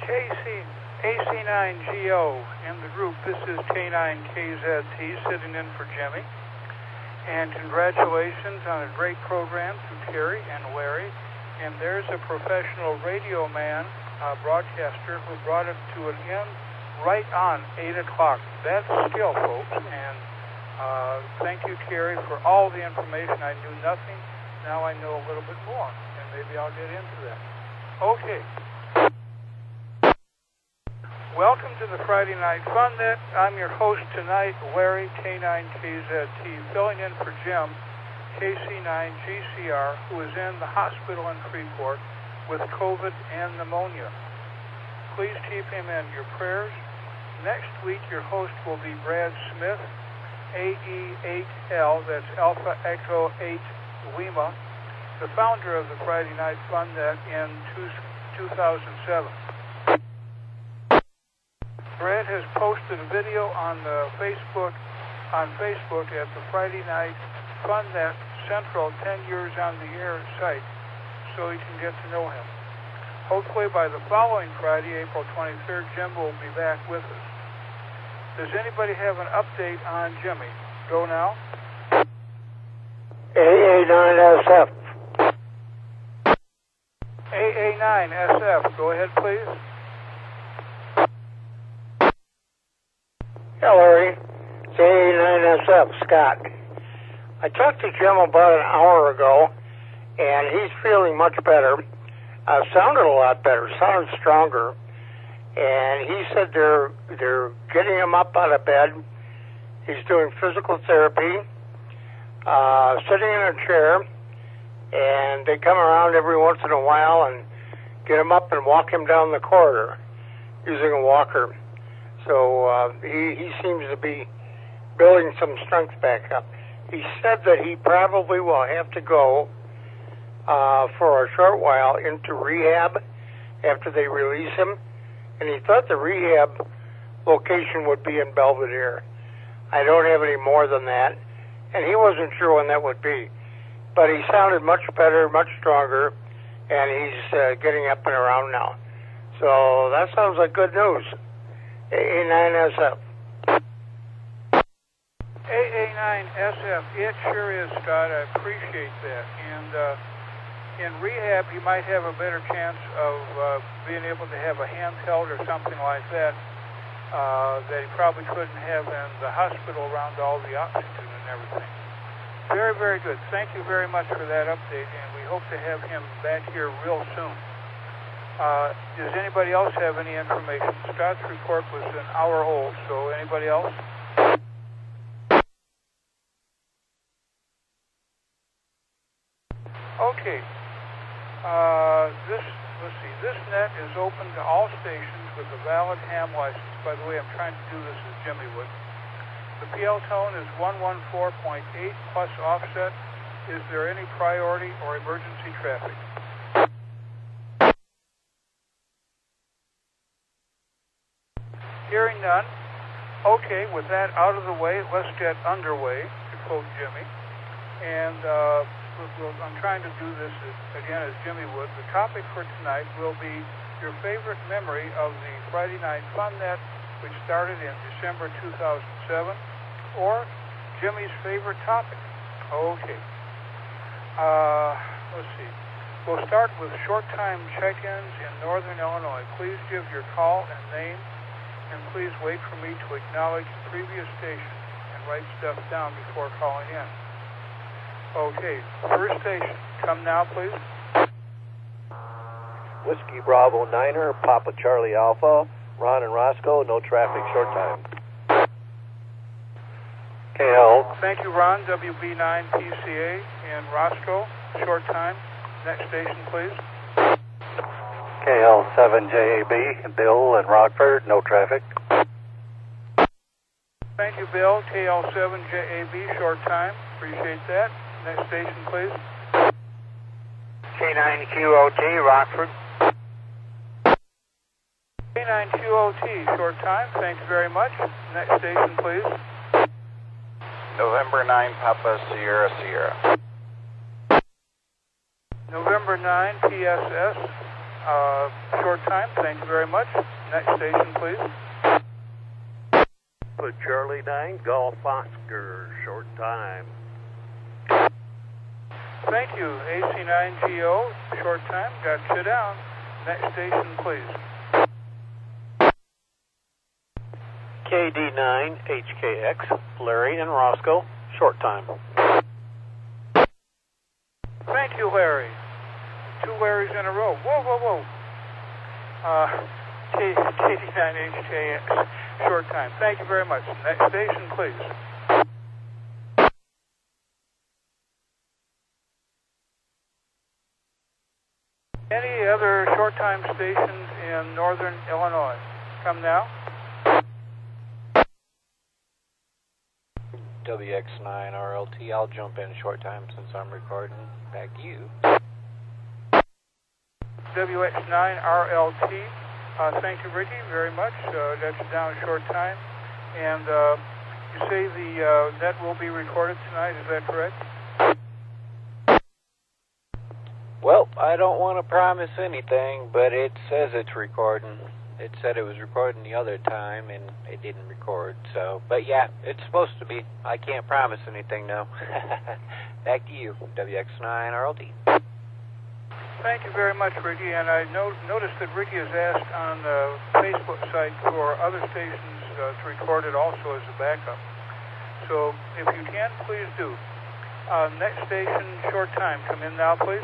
AC9GO in the group. This is K9KZT sitting in for Jimmy. And congratulations on a great program to Terry and Larry. And there's a professional radio man, broadcaster, who brought it to an end right on 8 o'clock. That's skill, folks. And thank you, Terry, for all the information. I knew nothing. Now I know a little bit more. And maybe I'll get into that. Okay. Welcome to the Friday Night Fun Net. I'm your host tonight, Larry, K9KZT, filling in for Jim, KC9GCR, who is in the hospital in Freeport with COVID and pneumonia. Please keep him in your prayers. Next week, your host will be Brad Smith, AE8L, that's Alpha Echo 8 Lima, the founder of the Friday Night Fun Net in 2007. Brad has posted a video on Facebook at the Friday Night Fun Net Central 10 Years on the Air site, so you can get to know him. Hopefully by the following Friday, April 23rd, Jim will be back with us. Does anybody have an update on Jimmy? Go now. AA9SF. AA9SF, go ahead, please. Yeah, Larry. It's AA9SF, Scott. I talked to Jim about an hour ago, and he's feeling much better. Sounded a lot better, sounded stronger. And he said they're getting him up out of bed. He's doing physical therapy, sitting in a chair, and they come around every once in a while and get him up and walk him down the corridor using a walker. So he seems to be building some strength back up. He said that he probably will have to go for a short while into rehab after they release him. And he thought the rehab location would be in Belvedere. I don't have any more than that. And he wasn't sure when that would be. But he sounded much better, much stronger, and he's getting up and around now. So that sounds like good news. AA9SF. AA9SF, it sure is, Scott. I appreciate that. And in rehab, you might have a better chance of being able to have a handheld or something like that that he probably couldn't have in the hospital around all the oxygen and everything. Very, very good. Thank you very much for that update, and we hope to have him back here real soon. Does anybody else have any information? Scott's report was an hour old, so anybody else? Okay. This net is open to all stations with a valid ham license. By the way, I'm trying to do this as Jimmy would. The PL tone is 114.8 plus offset. Is there any priority or emergency traffic? Hearing none. Okay, with that out of the way, let's get underway, to quote Jimmy. And I'm trying to do this again as Jimmy would. The topic for tonight will be your favorite memory of the Friday Night Fun Net, which started in December 2007, or Jimmy's favorite topic. Okay. Let's see. We'll start with short-time check-ins in Northern Illinois. Please give your call and name, and please wait for me to acknowledge the previous station and write stuff down before calling in. Okay, first station. Come now, please. Whiskey Bravo Niner, Papa Charlie Alpha, Ron and Roscoe, no traffic, short time. KL. Thank you, Ron, WB9PCA, and Roscoe, short time. Next station, please. KL7JAB, Bill and Rockford, no traffic. Thank you, Bill. KL7JAB, short time. Appreciate that. Next station, please. K9QOT, Rockford. K9QOT, short time. Thank you very much. Next station, please. November 9, Papa Sierra Sierra. November 9, PSS. Short time, thank you very much. Next station, please. Put Charlie 9, Golf Oscar, short time. Thank you. AC9GO, short time, got you down. Next station, please. KD9, HKX, Larry and Roscoe, short time. Thank you, Larry. 2 Larrys in a row. Whoa, whoa, whoa. KD9HKX, short time. Thank you very much. Next station, please. Any other short time stations in northern Illinois? Come now. WX9 RLT, I'll jump in short time since I'm recording. Back to you. WX9RLT. Thank you, Ricky, very much. Got you down a short time. And you say the net will be recorded tonight, is that correct? Well, I don't want to promise anything, but it says it's recording. It said it was recording the other time, and it didn't record. So, but yeah, it's supposed to be. I can't promise anything, though. Back to you, WX9 RLT. Thank you very much, Ricky. And I noticed that Ricky has asked on the Facebook site for other stations to record it also as a backup. So if you can, please do. Next station, short time. Come in now, please.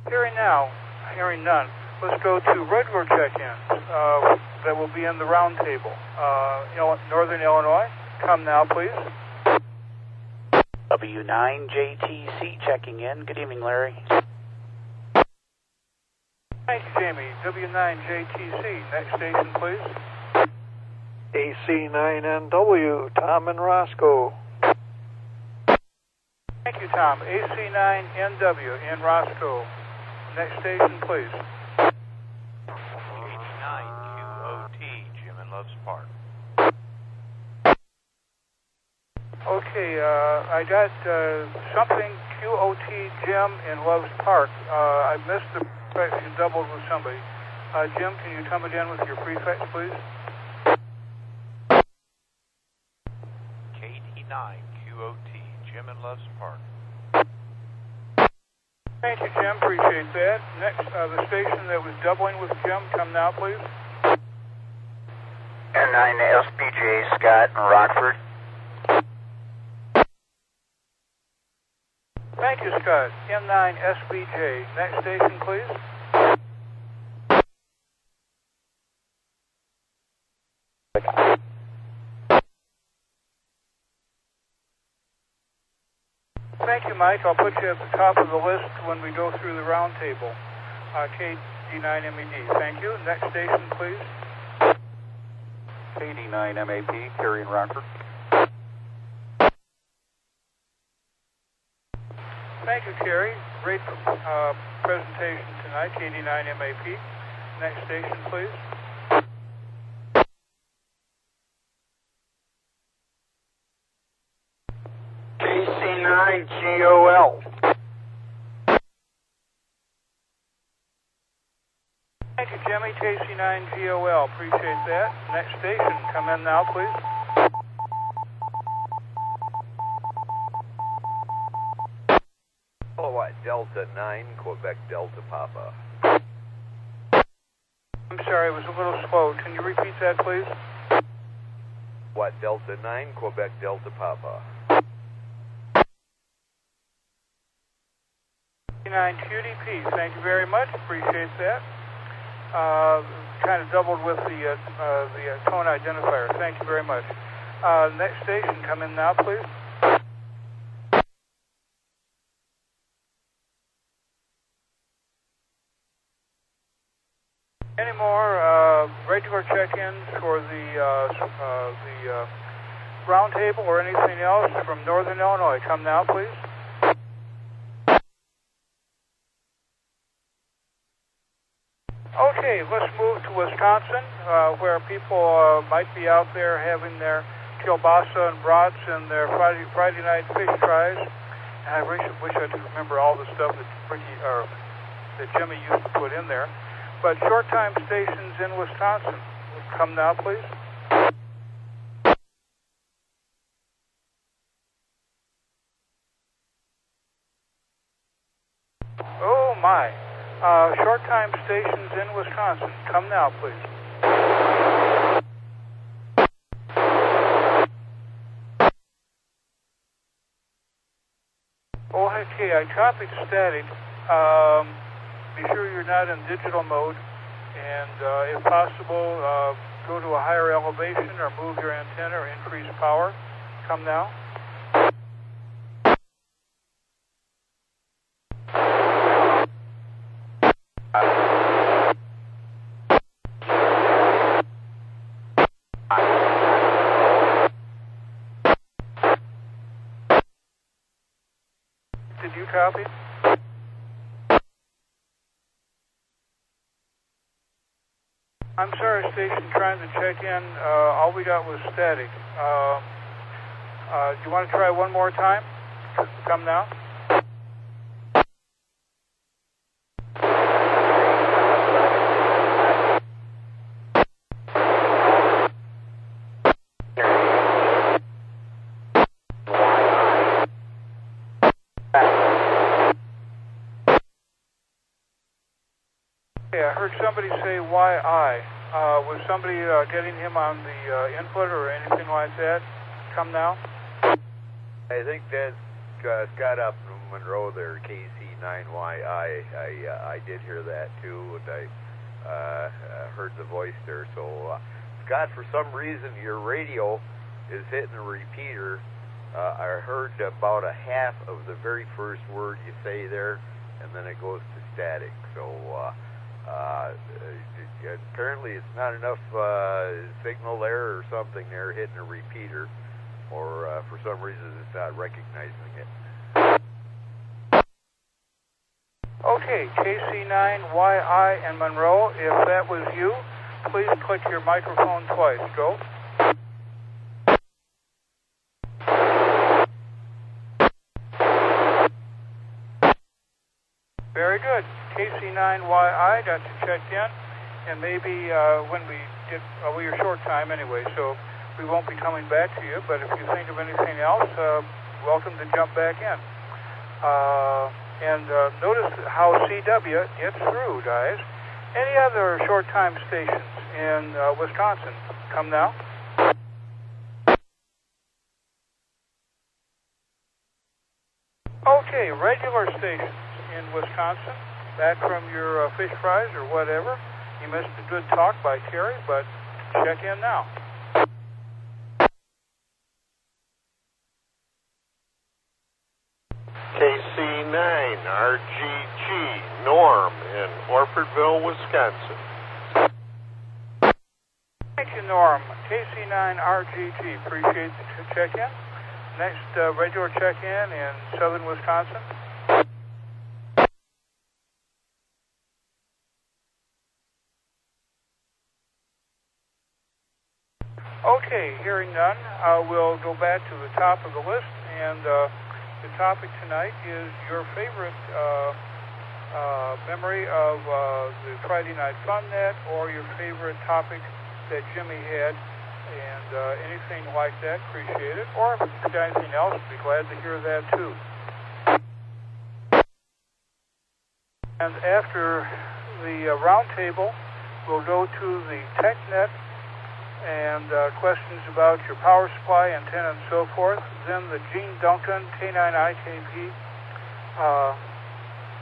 Hearing now, hearing none. Let's go to regular check-ins that will be in the round table. Northern Illinois, come now, please. W9JTC checking in. Good evening, Larry. Thank you, Jamie. W9JTC. Next station, please. AC9NW, Tom and Roscoe. Thank you, Tom. AC9NW in Roscoe. Next station, please. 9QOT, Jim in Loves Park. Okay, I got something QOT Jim in Loves Park. I missed the prefix and doubled with somebody. Jim, can you come again with your prefix, please? KT9QOT, Jim in Loves Park. Thank you, Jim. Appreciate that. Next, the station that was doubling with Jim, come now, please. N9SBJ, Scott in Rockford. Thank you, Scott. N9SBJ. Next station, please. Thank you, Mike. I'll put you at the top of the list when we go through the round table. KD9MED. Thank you. Next station, please. KD9MAP, carrying Rockford. Thank you, Kerry. Great presentation tonight, KD9MAP. Next station, please. KC9GOL. Thank you, Jimmy. KC9GOL. Appreciate that. Next station, come in now, please. Kilowatt Delta 9, Quebec Delta Papa. I'm sorry, it was a little slow. Can you repeat that, please? Kilowatt Delta 9, Quebec Delta Papa. 9QDP. Thank you very much. Appreciate that. Kind of doubled with the tone identifier. Thank you very much. Next station, come in now, please. Any more regular check-ins for the round table or anything else from Northern Illinois? Come now, please. Okay, let's move to Wisconsin, where people might be out there having their kielbasa and brats and their Friday night fish tries. And I wish I could remember all the stuff that Jimmy used to put in there. But short time stations in Wisconsin. Come now, please. Oh, my. Short time stations in Wisconsin. Come now, please. Oh, okay, I copied static. Be sure you're not in digital mode, and if possible, go to a higher elevation or move your antenna or increase power. Come now. Did you copy? I'm sorry, station, trying to check in. All we got was static. Do you want to try one more time? Come now. I heard somebody say why I. Was somebody getting him on the input or anything like that? Come now. I think that's Scott up from Monroe there, KC9YI. I did hear that too, and I heard the voice there. So, Scott, for some reason your radio is hitting a repeater. I heard about a half of the very first word you say there, and then it goes to static. So, apparently it's not enough signal there or something there hitting a repeater, or for some reason it's not recognizing it. Okay, KC9YI and Monroe, if that was you, please click your microphone twice. Go. Very good. KC9YI got you checked in, and maybe when we get, we are short time anyway, so we won't be coming back to you, but if you think of anything else, welcome to jump back in. And notice how CW gets through, guys. Any other short time stations in Wisconsin? Come now. Okay, regular stations in Wisconsin, back from your fish fries or whatever. You missed a good talk by Terry, but check in now. KC9RGG, Norm in Orfordville, Wisconsin. Thank you, Norm. KC9RGG, appreciate the check-in. Next regular check-in in southern Wisconsin. Okay, hearing none, we'll go back to the top of the list, and the topic tonight is your favorite memory of the Friday Night Fun Net, or your favorite topic that Jimmy had, and anything like that, appreciate it. Or if you've got anything else, be glad to hear that too. And after the roundtable, we'll go to the TechNet and questions about your power supply, antenna, and so forth. Then the Gene Duncan K9IKP,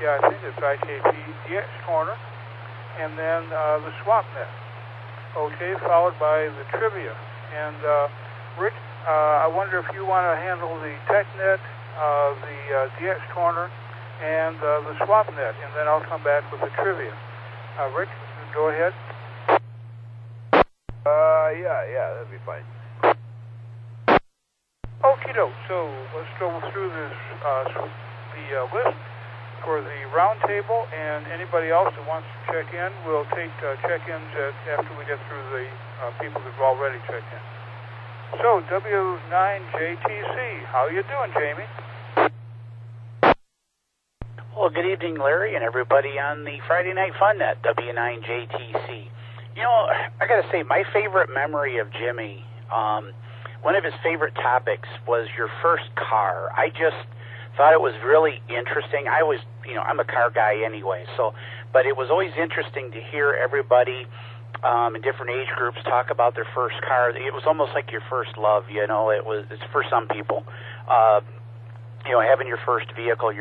yeah, I think it's IKP DX corner, and then the SwapNet. Okay, followed by the trivia. And Rick, I wonder if you want to handle the TechNet, the DX corner, and the SwapNet, and then I'll come back with the trivia. Rick, go ahead. Yeah, that'd be fine. Okie doke. So let's go through this the list for the roundtable, and anybody else that wants to check in, we'll take check-ins after we get through the people that've already checked in. So, W9JTC, how you doing, Jamie? Well, good evening, Larry, and everybody on the Friday Night Fun at W9JTC. You know, I got to say, my favorite memory of Jimmy, one of his favorite topics was your first car. I just thought it was really interesting. I always, you know, I'm a car guy anyway, but it was always interesting to hear everybody in different age groups talk about their first car. It was almost like your first love, you know. It's for some people, you know, having your first vehicle,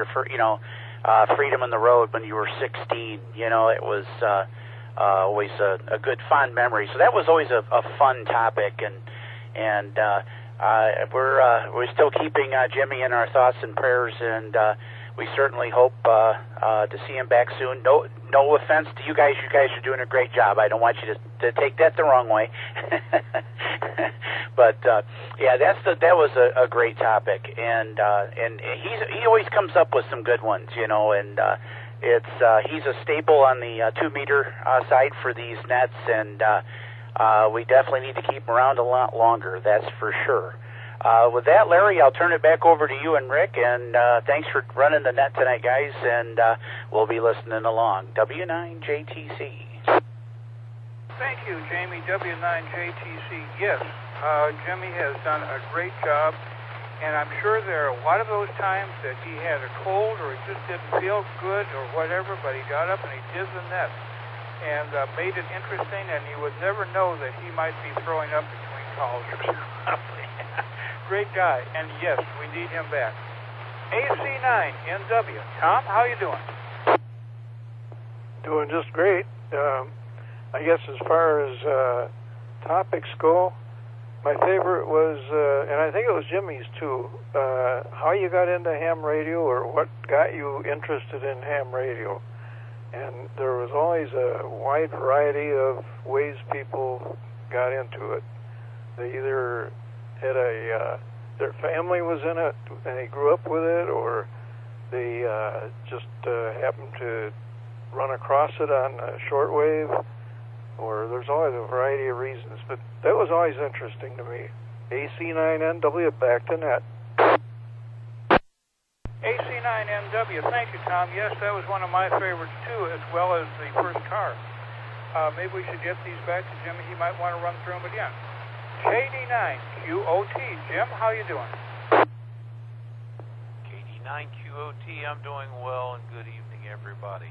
freedom on the road when you were 16. You know, it was always a good, fond memory. So that was always a fun topic, and we're still keeping Jimmy in our thoughts and prayers, and we certainly hope to see him back soon. No offense to you guys. You guys are doing a great job. I don't want you to take that the wrong way. But yeah, that was a great topic, and he always comes up with some good ones, you know. And he's a staple on the 2-meter side for these nets, and we definitely need to keep him around a lot longer. That's for sure. With that, Larry, I'll turn it back over to you and Rick, and thanks for running the net tonight, guys, and we'll be listening along. W9JTC. Thank you, Jamie. W9JTC. Yes, Jimmy has done a great job, and I'm sure there are a lot of those times that he had a cold or he just didn't feel good or whatever, but he got up and he did the net and made it interesting, and you would never know that he might be throwing up between calls or something. Great guy, and yes, we need him back. AC9NW. Tom, how you doing? Doing just great. I guess as far as topics go, my favorite was, and I think it was Jimmy's too, how you got into ham radio or what got you interested in ham radio. And there was always a wide variety of ways people got into it. They either had their family was in it and they grew up with it, or they just happened to run across it on shortwave, or there's always a variety of reasons. But that was always interesting to me. AC9NW, back to net. AC9NW, thank you, Tom. Yes, that was one of my favorites too, as well as the first car. Maybe we should get these back to Jimmy. He might want to run through them again. KD9QOT. Jim, how you doing? KD9QOT, I'm doing well, and good evening, everybody.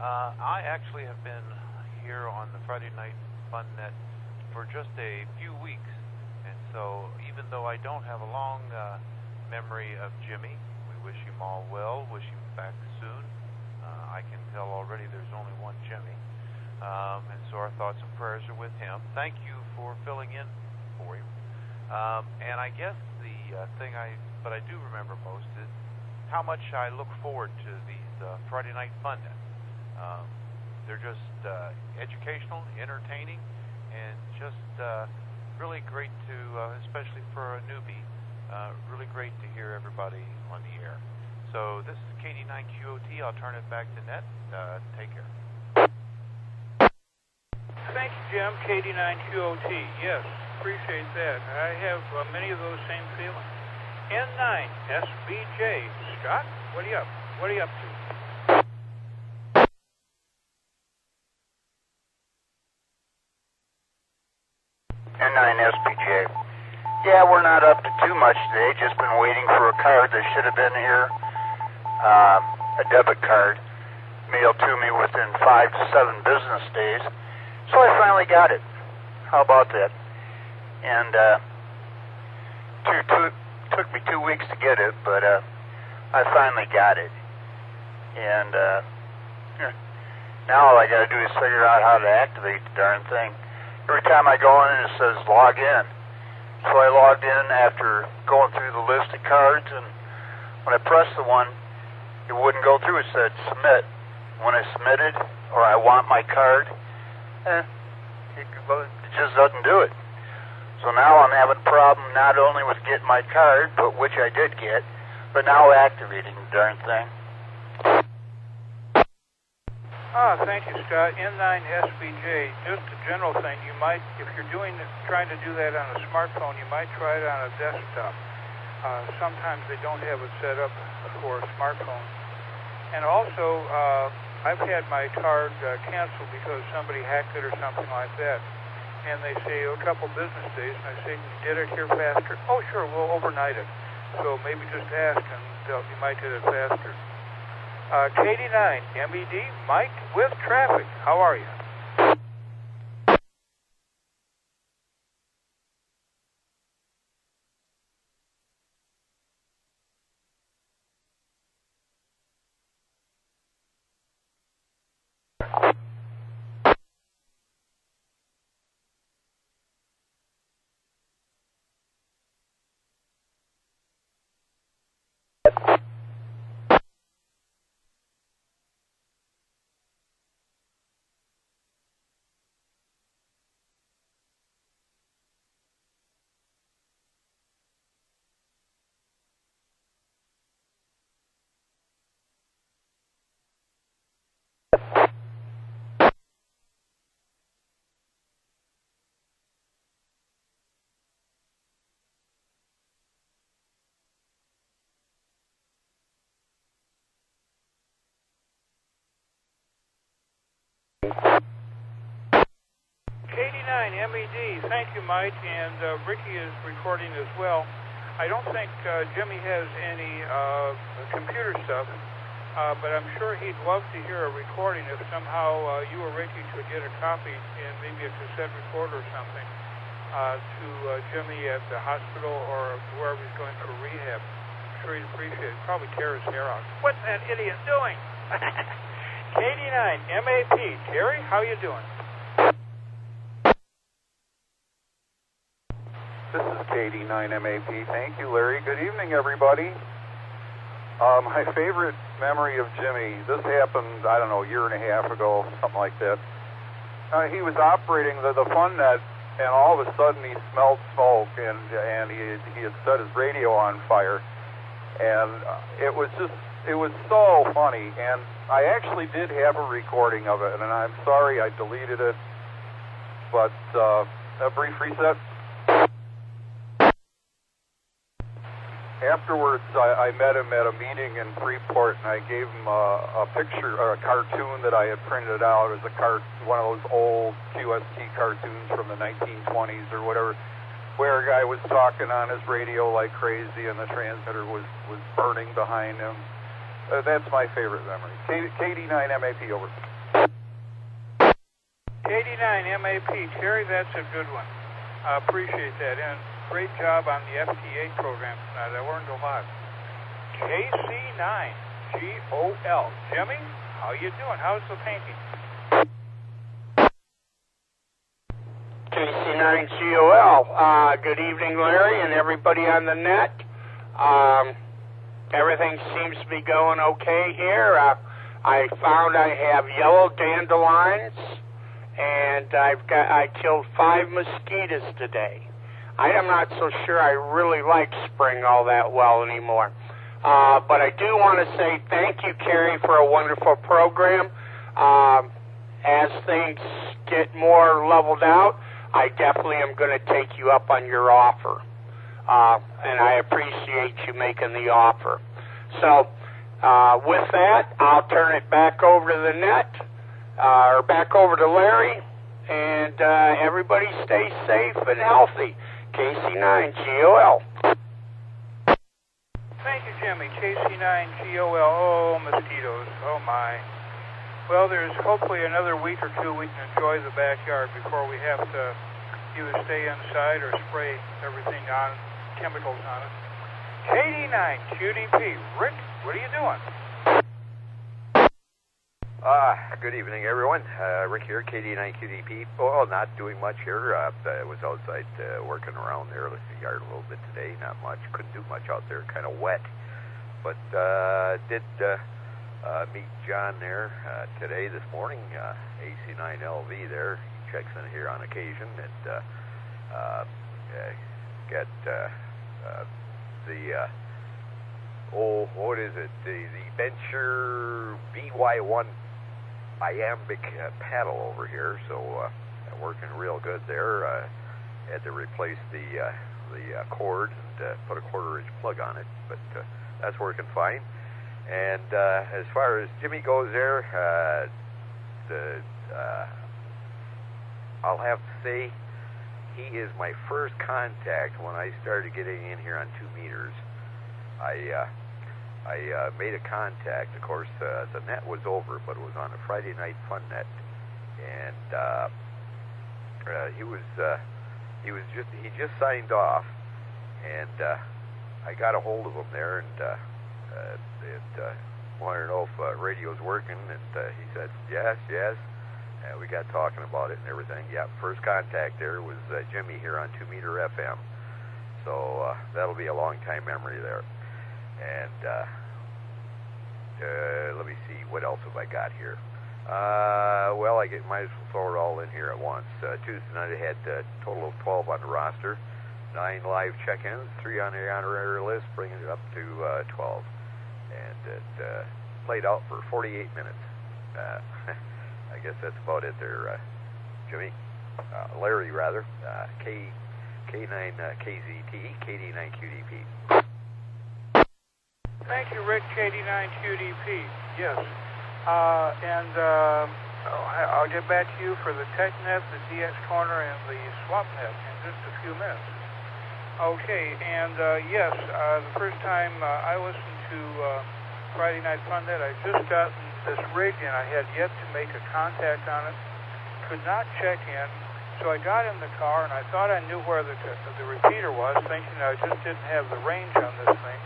I actually have been here on the Friday Night Fun Net for just a few weeks, and so even though I don't have a long memory of Jimmy, we wish him all well, wish him back soon. I can tell already there's only one Jimmy, and so our thoughts and prayers are with him. Thank you for filling in for him. And I guess the thing I do remember most is how much I look forward to these Friday Night Fun Net. They're just educational, entertaining, and just really great to, especially for a newbie, really great to hear everybody on the air. So this is KD9QOT. I'll turn it back to Net. Take care. Thank you, Jim. KD9QOT. Yes, appreciate that. I have many of those same feelings. N9SBJ. Scott, what are you up? What are you up to? N9SBJ. Yeah, we're not up to too much today. Just been waiting for a card that should have been here. A debit card mailed to me within 5 to 7 business days. So I finally got it. How about that? And took me 2 weeks to get it, but I finally got it. And now all I got to do is figure out how to activate the darn thing. Every time I go in, it says log in. So I logged in after going through the list of cards, and when I pressed the one, it wouldn't go through. It said submit. When I submitted, or I want my card, it just doesn't do it. So now I'm having a problem not only with getting my card, but which I did get, but now activating the darn thing. Thank you, Scott. N9SBJ, just a general thing. You might, if you're trying to do that on a smartphone, you might try it on a desktop. Sometimes they don't have it set up for a smartphone. And also, I've had my card canceled because somebody hacked it or something like that. And they say a couple business days, and I say, get it here faster. Oh, sure, we'll overnight it. So maybe just ask, and you might get it faster. KD9, MED, Mike with traffic. How are you? KD9 MED, thank you, Mike, and Ricky is recording as well. I don't think Jimmy has any computer stuff, but I'm sure he'd love to hear a recording if somehow you or Ricky could get a copy in maybe a cassette recorder or something to Jimmy at the hospital or wherever he's going for rehab. I'm sure he'd appreciate it. Probably tear his hair out. What's that idiot doing? KD9 MAP, Terry, how you doing? This is KD9MAP. Thank you, Larry. Good evening, everybody. My favorite memory of Jimmy, this happened, I don't know, a year and a half ago, something like that. He was operating the fun net, and all of a sudden he smelled smoke, and he had set his radio on fire. And it was so funny, and I actually did have a recording of it, and I'm sorry I deleted it, but a brief reset. Afterwards, I met him at a meeting in Freeport, and I gave him a picture, or a cartoon that I had printed out. It was one of those old QST cartoons from the 1920s or whatever, where a guy was talking on his radio like crazy, and the transmitter was burning behind him. That's my favorite memory. KD9MAP, over. KD9MAP, Terry, that's a good one. Appreciate that, and great job on the FT8 program tonight. I learned a lot. KC9GOL. Jimmy, how you doing? How's the painting? KC9GOL. Good evening, Larry, and everybody on the net. Everything seems to be going okay here. I found I have yellow dandelions, and I killed 5 mosquitoes today. I am not so sure I really like spring all that well anymore. But I do want to say thank you, Kerry, for a wonderful program. As things get more leveled out, I definitely am going to take you up on your offer. And I appreciate you making the offer. So with that, I'll turn it back over to the net, or back over to Larry, and everybody stay safe and healthy. KC9GOL. Thank you, Jimmy. KC9GOL. Oh, mosquitoes. Oh, my. Well, there's hopefully another week or two we can enjoy the backyard before we have to either stay inside or spray everything on, chemicals on it. KD9QDP. Rick, what are you doing? Good evening, everyone. Rick here, KD9QDP. Well, not doing much here. I was outside working around there, the yard a little bit today. Not much. Couldn't do much out there. Kind of wet. But did meet John there today, this morning. AC9LV there. He checks in here on occasion. And got what is it? The Venture VY1 iambic paddle over here, so working real good there. Had to replace the cord and put a 1/4-inch plug on it, but that's working fine. And as far as Jimmy goes there, I'll have to say he is my first contact when I started getting in here on 2 meters. I made a contact. Of course, the net was over, but it was on a Friday night fun net, and he just signed off, and I got a hold of him there, and wanted to know if radio's working, and he said yes. We got talking about it and everything. Yeah, first contact there was Jimmy here on 2 meter FM, so that'll be a long time memory there. And let me see, what else have I got here? Well, might as well throw it all in here at once. Tuesday night I had a total of 12 on the roster, 9 live check-ins, 3 on the honorary list, bringing it up to 12. And it played out for 48 minutes. I guess that's about it there, Jimmy. Larry, rather. K9 KZT, KD9QDP. Thank you, Rick, KD9QDP. Yes. I'll get back to you for the TechNet, the DX Corner, and the SwapNet in just a few minutes. Okay, and yes, the first time I listened to Friday Night Fun Net, I just gotten this rig and I had yet to make a contact on it. Could not check in, so I got in the car and I thought I knew where the repeater was, thinking I just didn't have the range on this thing.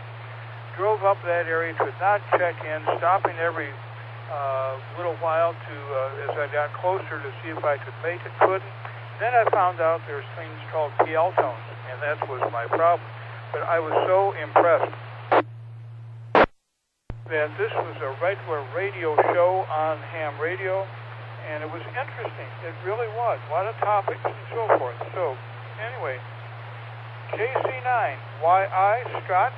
Drove up that area, could not check in, stopping every little while to as I got closer to see if I could make it. Couldn't. Then I found out there's things called PL tones, and that was my problem. But I was so impressed that this was a regular radio show on ham radio, and it was interesting. It really was. A lot of topics and so forth. So, anyway, KC9YI, Scott,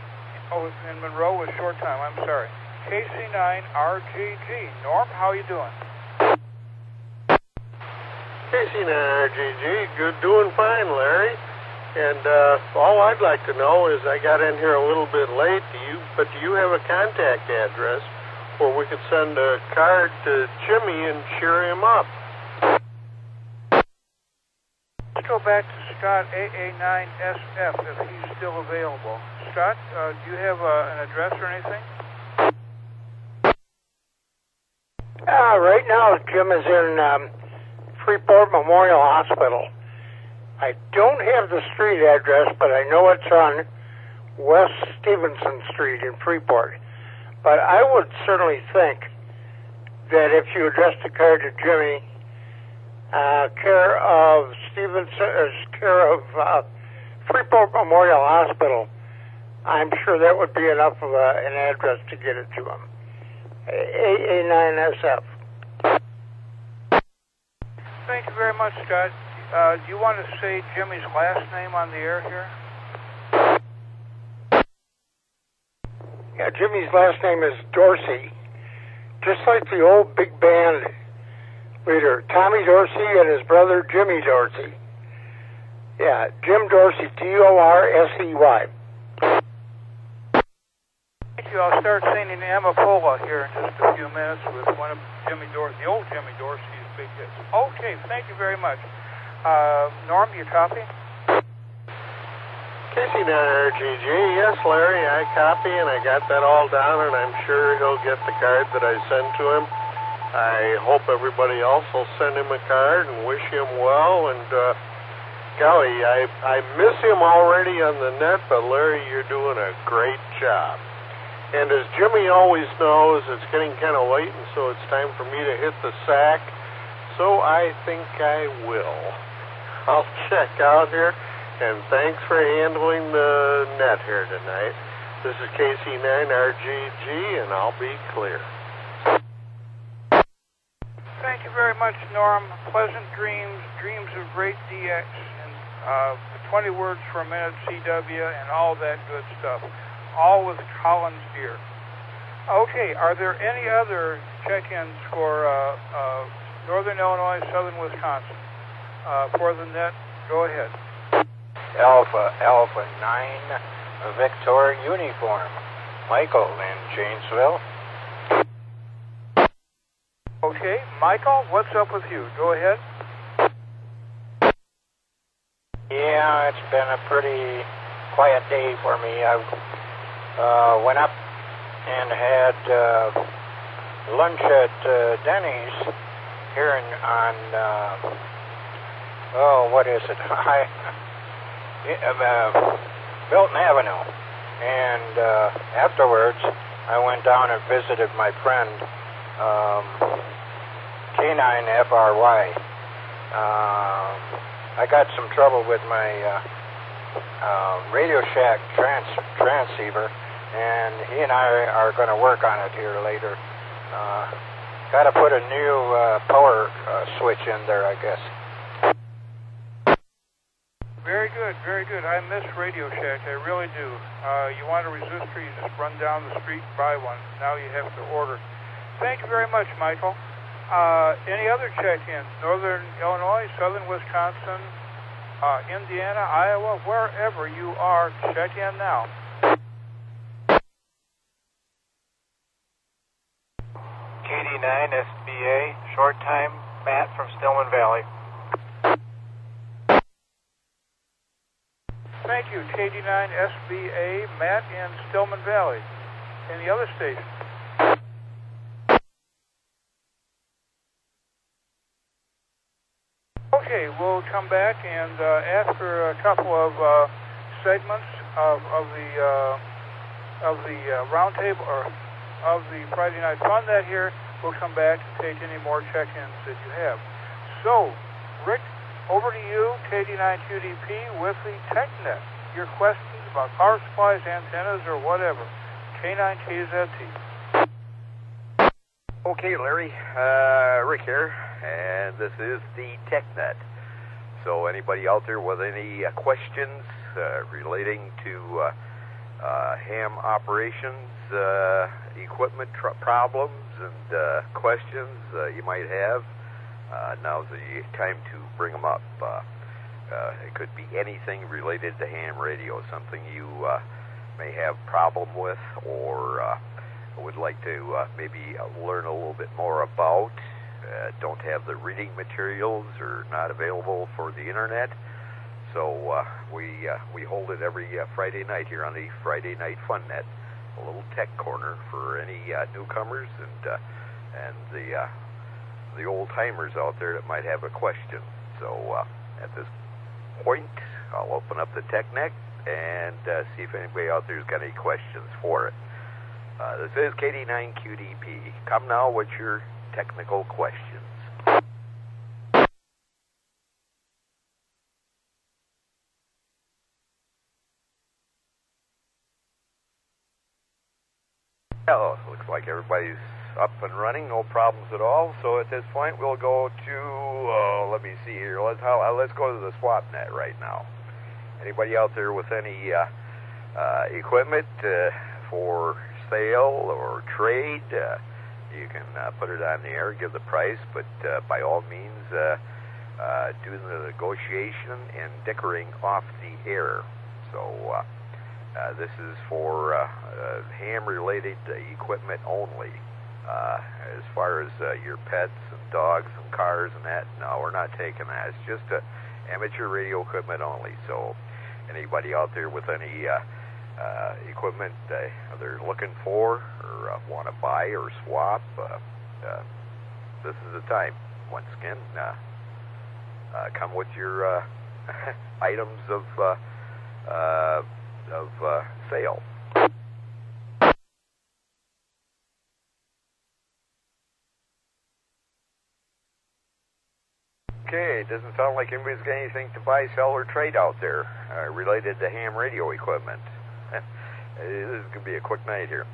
in Monroe was short time, I'm sorry. KC9RGG, Norm, how you doing? KC9RGG, doing fine, Larry. And all I'd like to know is I got in here a little bit late. Do you have a contact address where we could send a card to Jimmy and cheer him up? Let's go back to Scott AA9SF if he's still available. Scott, do you have an address or anything? Right now, Jim is in Freeport Memorial Hospital. I don't have the street address, but I know it's on West Stevenson Street in Freeport. But I would certainly think that if you addressed the card to Jimmy, care of Freeport Memorial Hospital, I'm sure that would be enough of an address to get it to him. AA9SF. Thank you very much, Scott. Do you want to say Jimmy's last name on the air here? Yeah, Jimmy's last name is Dorsey. Just like the old big band leader, Tommy Dorsey and his brother Jimmy Dorsey. Yeah, Jim Dorsey, Dorsey. Thank you. I'll start singing Amapola here in just a few minutes with one of Jimmy Dorsey, the old Jimmy Dorsey's big hits. Okay, thank you very much. Norm, do you copy? KC9RGG, yes, Larry, I copy, and I got that all down, and I'm sure he'll get the card that I send to him. I hope everybody else will send him a card and wish him well, and golly, I miss him already on the net, but Larry, you're doing a great job. And as Jimmy always knows, it's getting kind of late, and so it's time for me to hit the sack, so I think I will. I'll check out here, and thanks for handling the net here tonight. This is KC9RGG, and I'll be clear. Thank you very much, Norm. Pleasant dreams, dreams of great DX, and 20 words for a minute CW, and all that good stuff. All with Collins here. Okay, are there any other check-ins for northern Illinois, southern Wisconsin. For the net, go ahead. Alpha 9, Victor Uniform. Michael in Janesville. Okay, Michael, what's up with you? Go ahead. Yeah, it's been a pretty quiet day for me. I went up and had lunch at Denny's here on, what is it? Milton Avenue. And afterwards, I went down and visited my friend, K9FRY. I got some trouble with my Radio Shack transceiver, and he and I are going to work on it here later. Got to put a new power switch in there, I guess. Very good, very good. I miss Radio Shack, I really do. You want a resistor, you just run down the street and buy one. Now you have to order. Thank you very much, Michael. Any other check-ins? Northern Illinois, southern Wisconsin, Indiana, Iowa, wherever you are, check in now. KD9 SBA, short time, Matt from Stillman Valley. Thank you, KD9 SBA, Matt in Stillman Valley. Any other station? Okay, we'll come back, and after a couple of segments of the roundtable or of the Friday Night Fun Net here, we'll come back and take any more check-ins that you have. So, Rick, over to you, KD9QDP with the TechNet. Your questions about power supplies, antennas, or whatever. K9KZT. Okay, Larry, Rick here, and this is the TechNet. So anybody out there with any questions relating to ham operations, equipment problems, and questions you might have, now's the time to bring them up. It could be anything related to ham radio, something you may have problem with or would like to maybe learn a little bit more about, don't have the reading materials or not available for the internet. So we hold it every Friday night here on the Friday Night Fun Net, a little tech corner for any newcomers and the old timers out there that might have a question. So at this point, I'll open up the TechNet and see if anybody out there's got any questions for it. This is KD9QDP. Come now with your technical questions. Well, looks like everybody's up and running, no problems at all. So at this point, we'll go to, let me see here. Let's go to the swap net right now. Anybody out there with any equipment for sale or trade, you can put it on the air, give the price, but by all means, do the negotiation and dickering off the air. So this is for ham-related equipment only. As far as your pets and dogs and cars and that, no, we're not taking that. It's just amateur radio equipment only. So anybody out there with any equipment they're looking for or want to buy or swap, this is the time. Once again, come with your items of sale. Okay, it doesn't sound like anybody's got anything to buy, sell, or trade out there related to ham radio equipment. This is going to be a quick night here.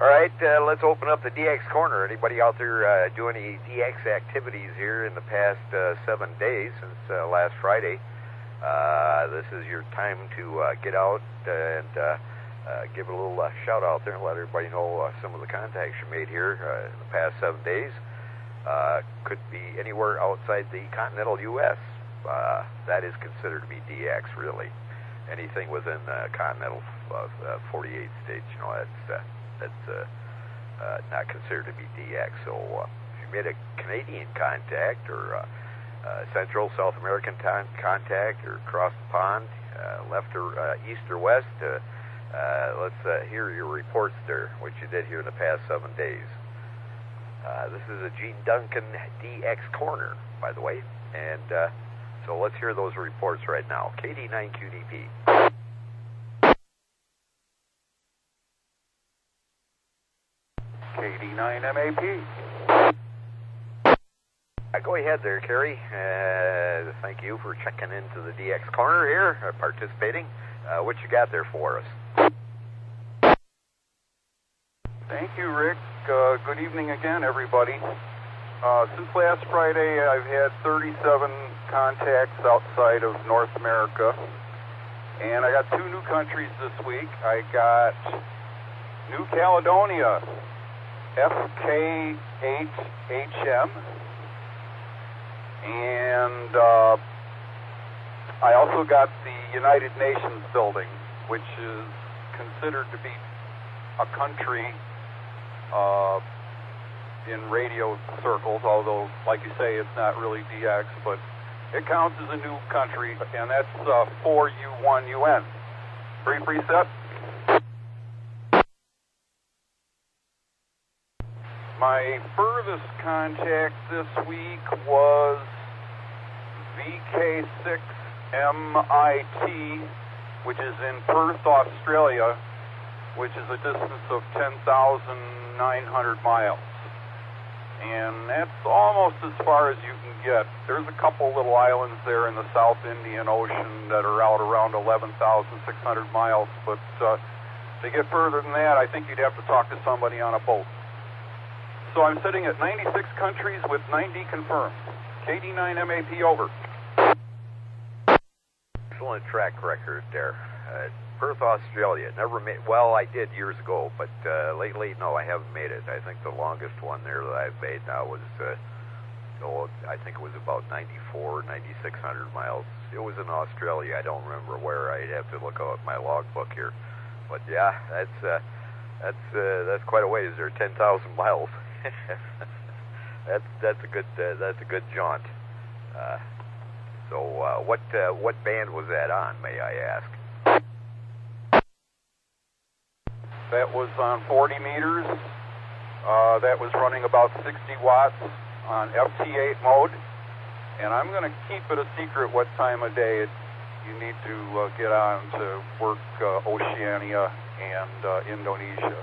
All right, let's open up the DX corner. Anybody out there do any DX activities here in the past 7 days since last Friday? This is your time to get out and give a little shout out there and let everybody know some of the contacts you made here in the past 7 days. Could be anywhere outside the continental U.S. That is considered to be DX, really. Anything within continental 48 states, you know, that's not considered to be DX. So if you made a Canadian contact or Central South American contact or across the pond, left or east or west, let's hear your reports there, what you did here in the past 7 days. This is a Gene Duncan DX Corner, by the way, and so let's hear those reports right now. KD9QDP. KD9MAP. Go ahead there, Kerry. Thank you for checking into the DX Corner here, participating. What you got there for us? Thank you, Rick. Good evening again, everybody. Since last Friday, I've had 37 contacts outside of North America, and I got 2 new countries this week. I got New Caledonia, FK8HM, and I also got the United Nations building, which is considered to be a country in radio circles, although, like you say, it's not really DX, but it counts as a new country, and that's 4U1UN. Brief reset. My furthest contact this week was VK6MIT, which is in Perth, Australia, which is a distance of 10,900 miles. And that's almost as far as you can get. There's a couple little islands there in the South Indian Ocean that are out around 11,600 miles, but to get further than that, I think you'd have to talk to somebody on a boat. So I'm sitting at 96 countries with 90 confirmed. KD9MAP over. Excellent track record there. Perth, Australia. Never made. Well, I did years ago, but lately, no, I haven't made it. I think the longest one there that I've made now was, I think it was about 94, 9,600 miles. It was in Australia. I don't remember where. I'd have to look at my logbook here. But yeah, that's quite a ways. There, 10,000 miles. that's a good jaunt. So what band was that on, may I ask? That was on 40 meters. That was running about 60 watts on FT8 mode. And I'm going to keep it a secret what time of day you need to get on to work Oceania and Indonesia.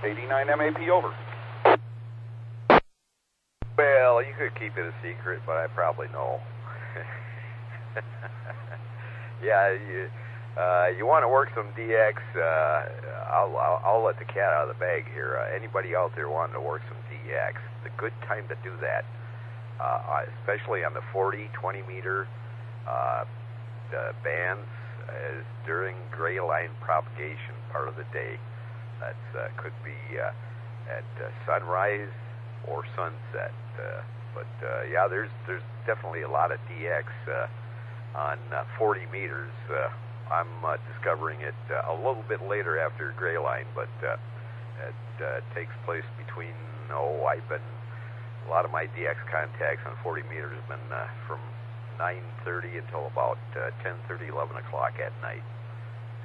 89MAP over. Well, you could keep it a secret, but I probably know. Yeah, you want to work some DX, I'll let the cat out of the bag here. Anybody out there wanting to work some DX, the good time to do that, especially on the 40, 20 meter bands, is during gray line propagation part of the day. That could be at sunrise or sunset. But yeah, there's definitely a lot of DX on 40 meters. I'm discovering it a little bit later after gray line, but it takes place between, a lot of my DX contacts on 40 meters have been from 9:30 until about 10:30, 11 o'clock at night.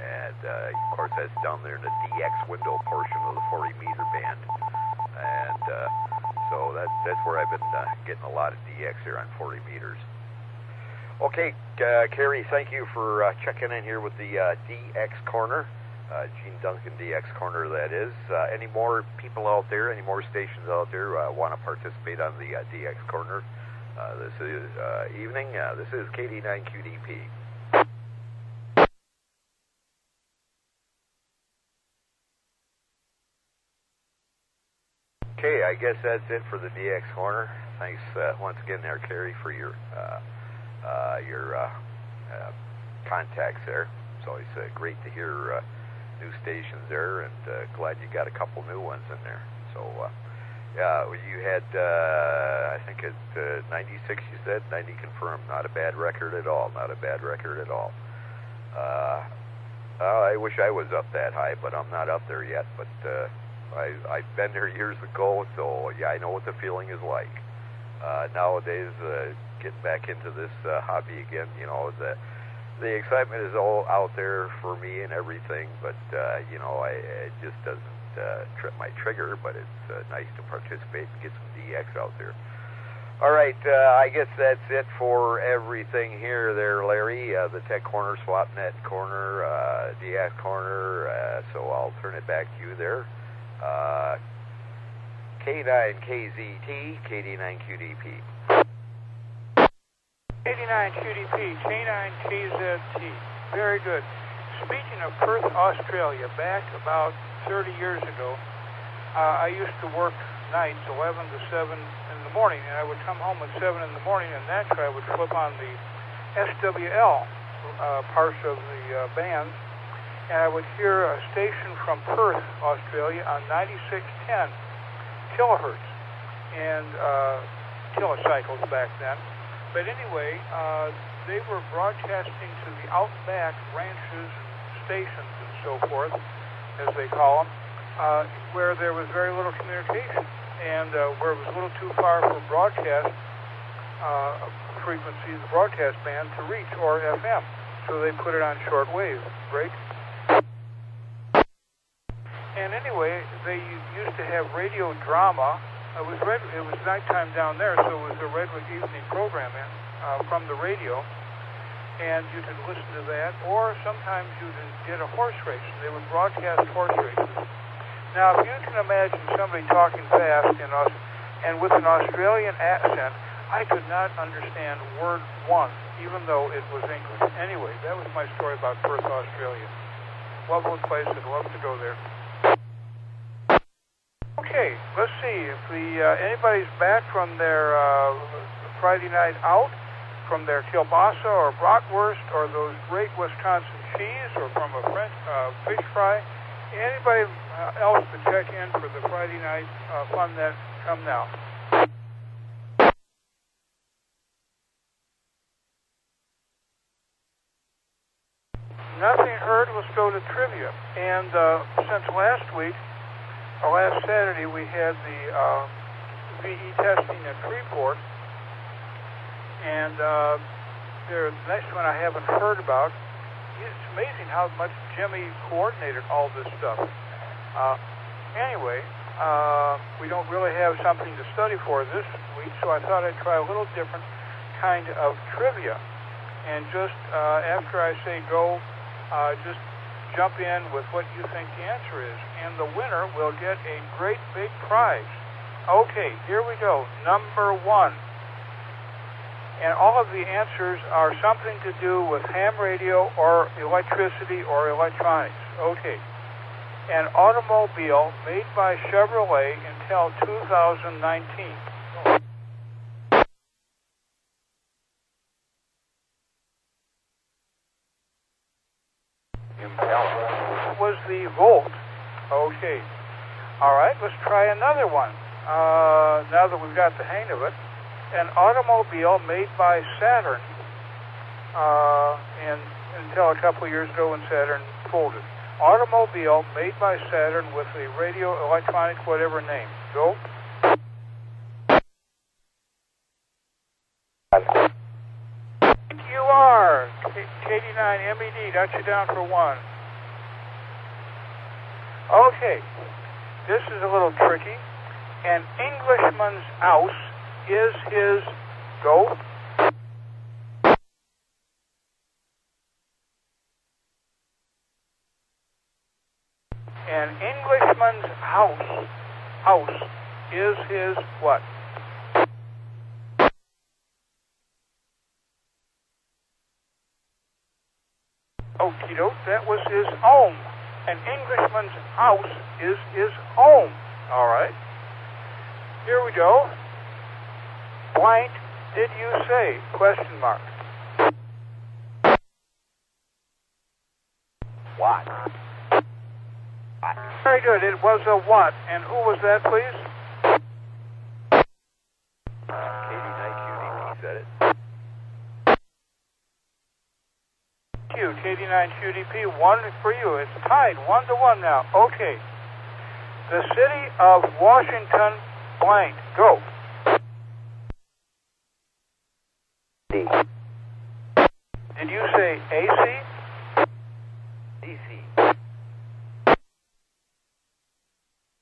And of course, that's down there in the DX window portion of the 40 meter band. And so that's where I've been getting a lot of DX here on 40 meters. Okay, Kerry, thank you for checking in here with the DX Corner, Gene Duncan DX Corner, that is. Any more people out there, any more stations out there want to participate on the DX Corner this evening? This is KD9QDP. Okay, I guess that's it for the DX Corner. Thanks once again there, Kerry, for your contacts there. It's always great to hear new stations there, and glad you got a couple new ones in there. So, yeah, you had, I think at 96 you said, 90 confirmed. Not a bad record at all, not a bad record at all. I wish I was up that high, but I'm not up there yet. But I've been there years ago, so yeah, I know what the feeling is like. Nowadays, getting back into this hobby again, you know, the excitement is all out there for me and everything, but you know, it just doesn't trip my trigger. But it's nice to participate and get some DX out there. All right, I guess that's it for everything here there, Larry. The Tech Corner, SwapNet Corner, DX Corner, so I'll turn it back to you there. K9KZT, KD9QDP. KD9QDP, K9KZT. Very good. Speaking of Perth, Australia, back about 30 years ago, I used to work nights 11 to 7 in the morning, and I would come home at 7 in the morning, and naturally I would flip on the SWL parts of the band, and I would hear a station from Perth, Australia on 9610 kilohertz, and kilocycles back then. But anyway, they were broadcasting to the outback ranches, stations, and so forth, as they call them, where there was very little communication, and where it was a little too far for broadcast frequencies, the broadcast band, to reach, or FM. So they put it on shortwave, right? And anyway, they used to have radio drama. It was nighttime down there, so it was a Redwood evening program from the radio, and you could listen to that, or sometimes you could get a horse race. They would broadcast horse races. Now, if you can imagine somebody talking fast and with an Australian accent, I could not understand word one, even though it was English. Anyway, that was my story about Perth, Australia. Lovely place, I'd love to go there. Okay, let's see if anybody's back from their Friday night out, from their kielbasa or bratwurst or those great Wisconsin cheese, or from a French fish fry. Anybody else to check in for the Friday night fun that come now? Nothing heard. Let's go to trivia. And since last week, or last Saturday, we had the VE testing at Freeport, and the next one I haven't heard about. It's amazing how much Jimmy coordinated all this stuff. Anyway, we don't really have something to study for this week, so I thought I'd try a little different kind of trivia. And just after I say go, just jump in with what you think the answer is. And the winner will get a great big prize. Okay, here we go. Number one. And all of the answers are something to do with ham radio or electricity or electronics. Okay. An automobile made by Chevrolet until 2019. Was the Volt. Okay. All right, let's try another one. Now that we've got the hang of it. An automobile made by Saturn until a couple years ago when Saturn folded. Automobile made by Saturn with a radio, electronic, whatever name. Go. You are. KD9 MED got you down for one. Okay. This is a little tricky. An Englishman's house is his go. An Englishman's house is his what? Okie doke, that was his home. An Englishman's house is his home. All right. Here we go. Blank did you say? Question mark. What? Very good. It was a what? And who was that, please? KD9QDP said it. Thank you, KD9QDP. One for you. It's tied 1-1 now. Okay. The city of Washington, blank. Go. D. Did you say AC? DC.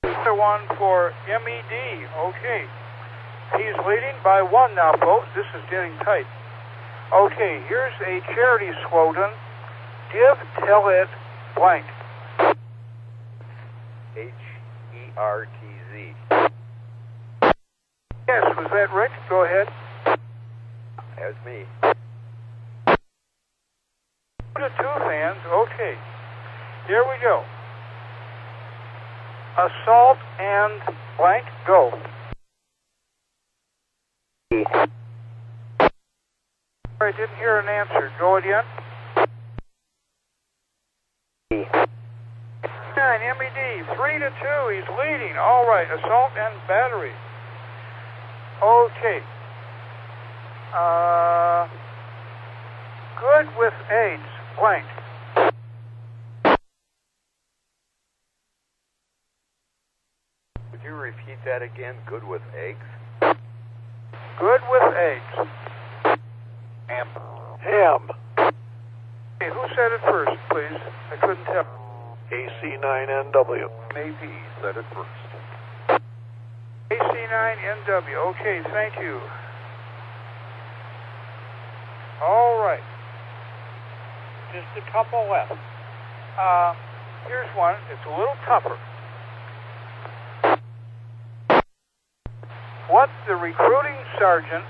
Another one for MED. Okay. He's leading by 1 now, folks. This is getting tight. Okay, here's a charity slogan. Give, tell it, blank. HERTZ. Yes, was that Rick? Go ahead. That's me. 2-2 fans. Okay. Here we go. Assault and blank. Go. I didn't hear an answer. Go again. And MED, 3-2. He's leading. All right. Assault and battery. Okay. Good with AIDS. Blank. Would you repeat that again? Good with eggs? Good with AIDS. Ham. Hey, who said it first, please? I couldn't tell. AC9NW. AP said it first. AC9NW. Okay, thank you. All right. Just a couple left. Here's one. It's a little tougher. What the recruiting sergeant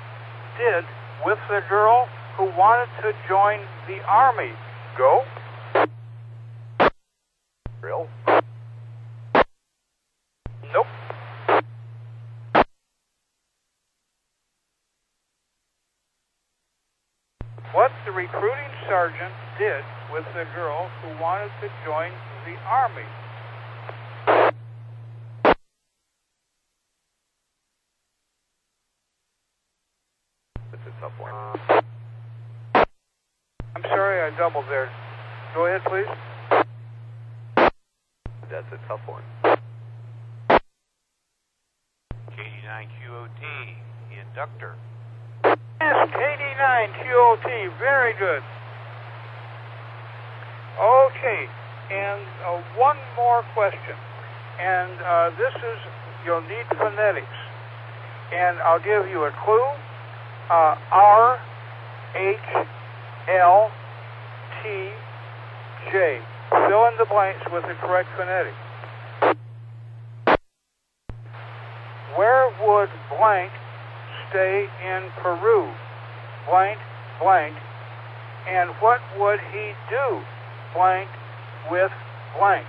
did with the girl who wanted to join the Army. Go. Drill? Nope. What the recruiting sergeant did with the girl who wanted to join the Army. That's a tough one. I'm sorry, I doubled there. Go ahead, please. That's a tough one. KD9QOT, the inductor. Yes, KD9QOT, very good. Okay, and one more question. And this is, you'll need phonetics. And I'll give you a clue. R, H, L, T, J. Fill in the blanks with the correct phonetic. Where would blank stay in Peru? Blank, blank. And what would he do? Blank with blank.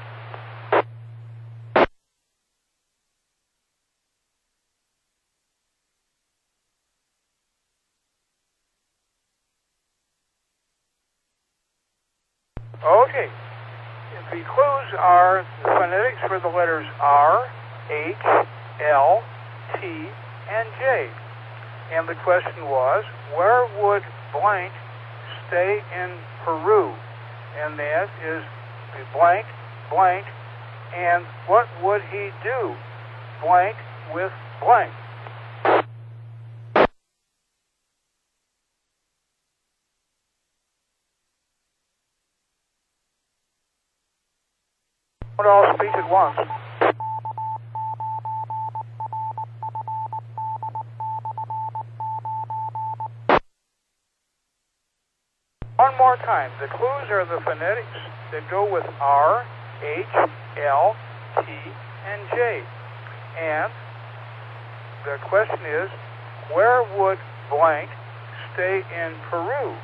Okay. The clues are the phonetics for the letters R, H, L, T, and J. And the question was, where would blank stay in Peru? And that is the blank, blank, and what would he do? Blank with blank. Don't all speak at once. One more time. The clues are the phonetics that go with R, H, L, T, and J. And the question is, where would blank stay in Peru?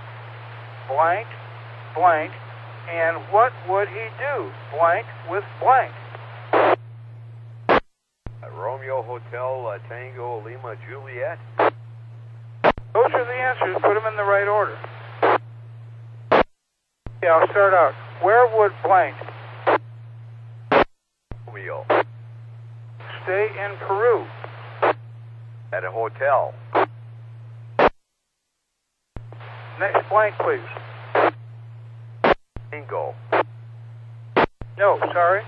Blank, blank, and what would he do? Blank with blank. Romeo Hotel, Tango, Lima, Juliet. Those are the answers. Put them in the right order. Yeah, I'll start out. Where would blank stay in Peru? At a hotel. Next blank, please. Bingo. No, sorry.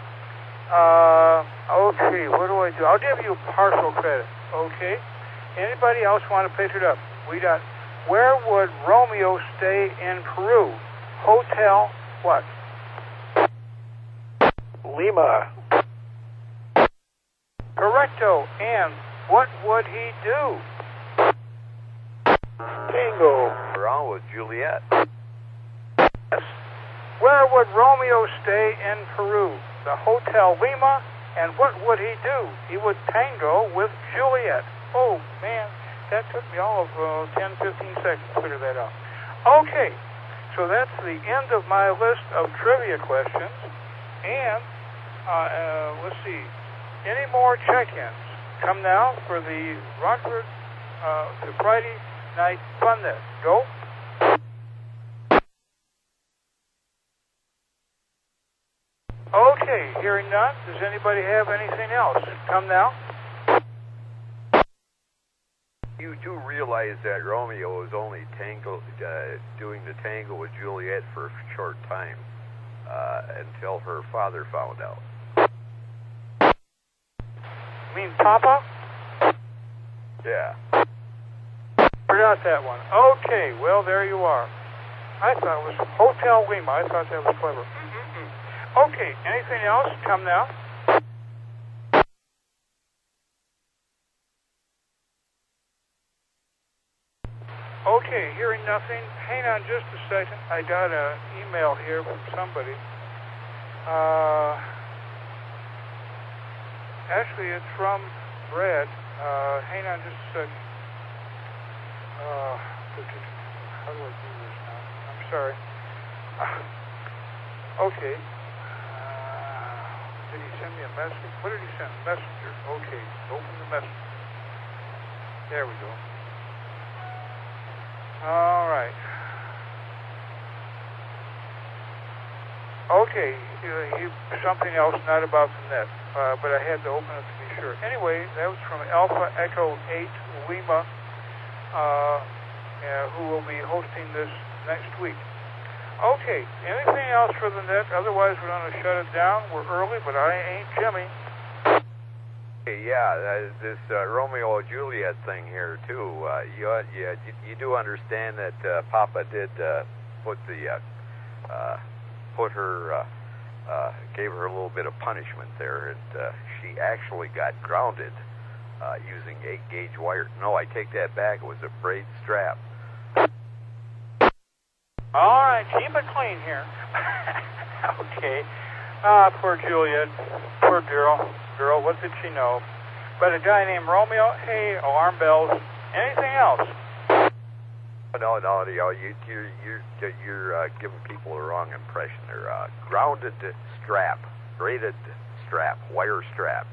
Okay, what do I do? I'll give you partial credit, okay? Anybody else want to pick it up? We got, where would Romeo stay in Peru? Hotel, what? Lima. Correcto. And what would he do? Tango. Around with Juliet. Yes. Where would Romeo stay in Peru? The Hotel Lima. And what would he do? He would tango with Juliet. Oh, man, that took me all of 10, 15 seconds to figure that out. Okay, so that's the end of my list of trivia questions. And let's see, any more check-ins? Come now for the Rockford, the Friday Night Fun Net. Go. Okay, hearing none. Does anybody have anything else? Come now. You do realize that Romeo was only doing the tango with Juliet for a short time until her father found out. You mean Papa? Yeah. Forgot that one. Okay, well, there you are. I thought it was Hotel Lima. I thought that was clever. Okay, anything else? Come now. Okay, hearing nothing. Hang on just a second. I got an email here from somebody. Actually, it's from Brad. Hang on just a second. How do I do this now? I'm sorry. Okay. Did he send me a message? What did he send? Messenger. Okay, open the messenger. There we go. All right. Okay, something else, not about the net, but I had to open it to be sure. Anyway, that was from Alpha Echo 8 Lima, who will be hosting this next week. Okay, anything else for the net? Otherwise, we're going to shut it down. We're early, but I ain't Jimmy. Hey, yeah, this Romeo and Juliet thing here too. You do understand that Papa did gave her a little bit of punishment there, and she actually got grounded using 8-gauge wire. No, I take that back. It was a braid strap. All right, keep it clean here. Okay. Poor Juliet. Poor girl. What did she know? But a guy named Romeo, hey, alarm bells. Anything else? No, you're giving people the wrong impression. They're grounded strap, braided strap, wire strap.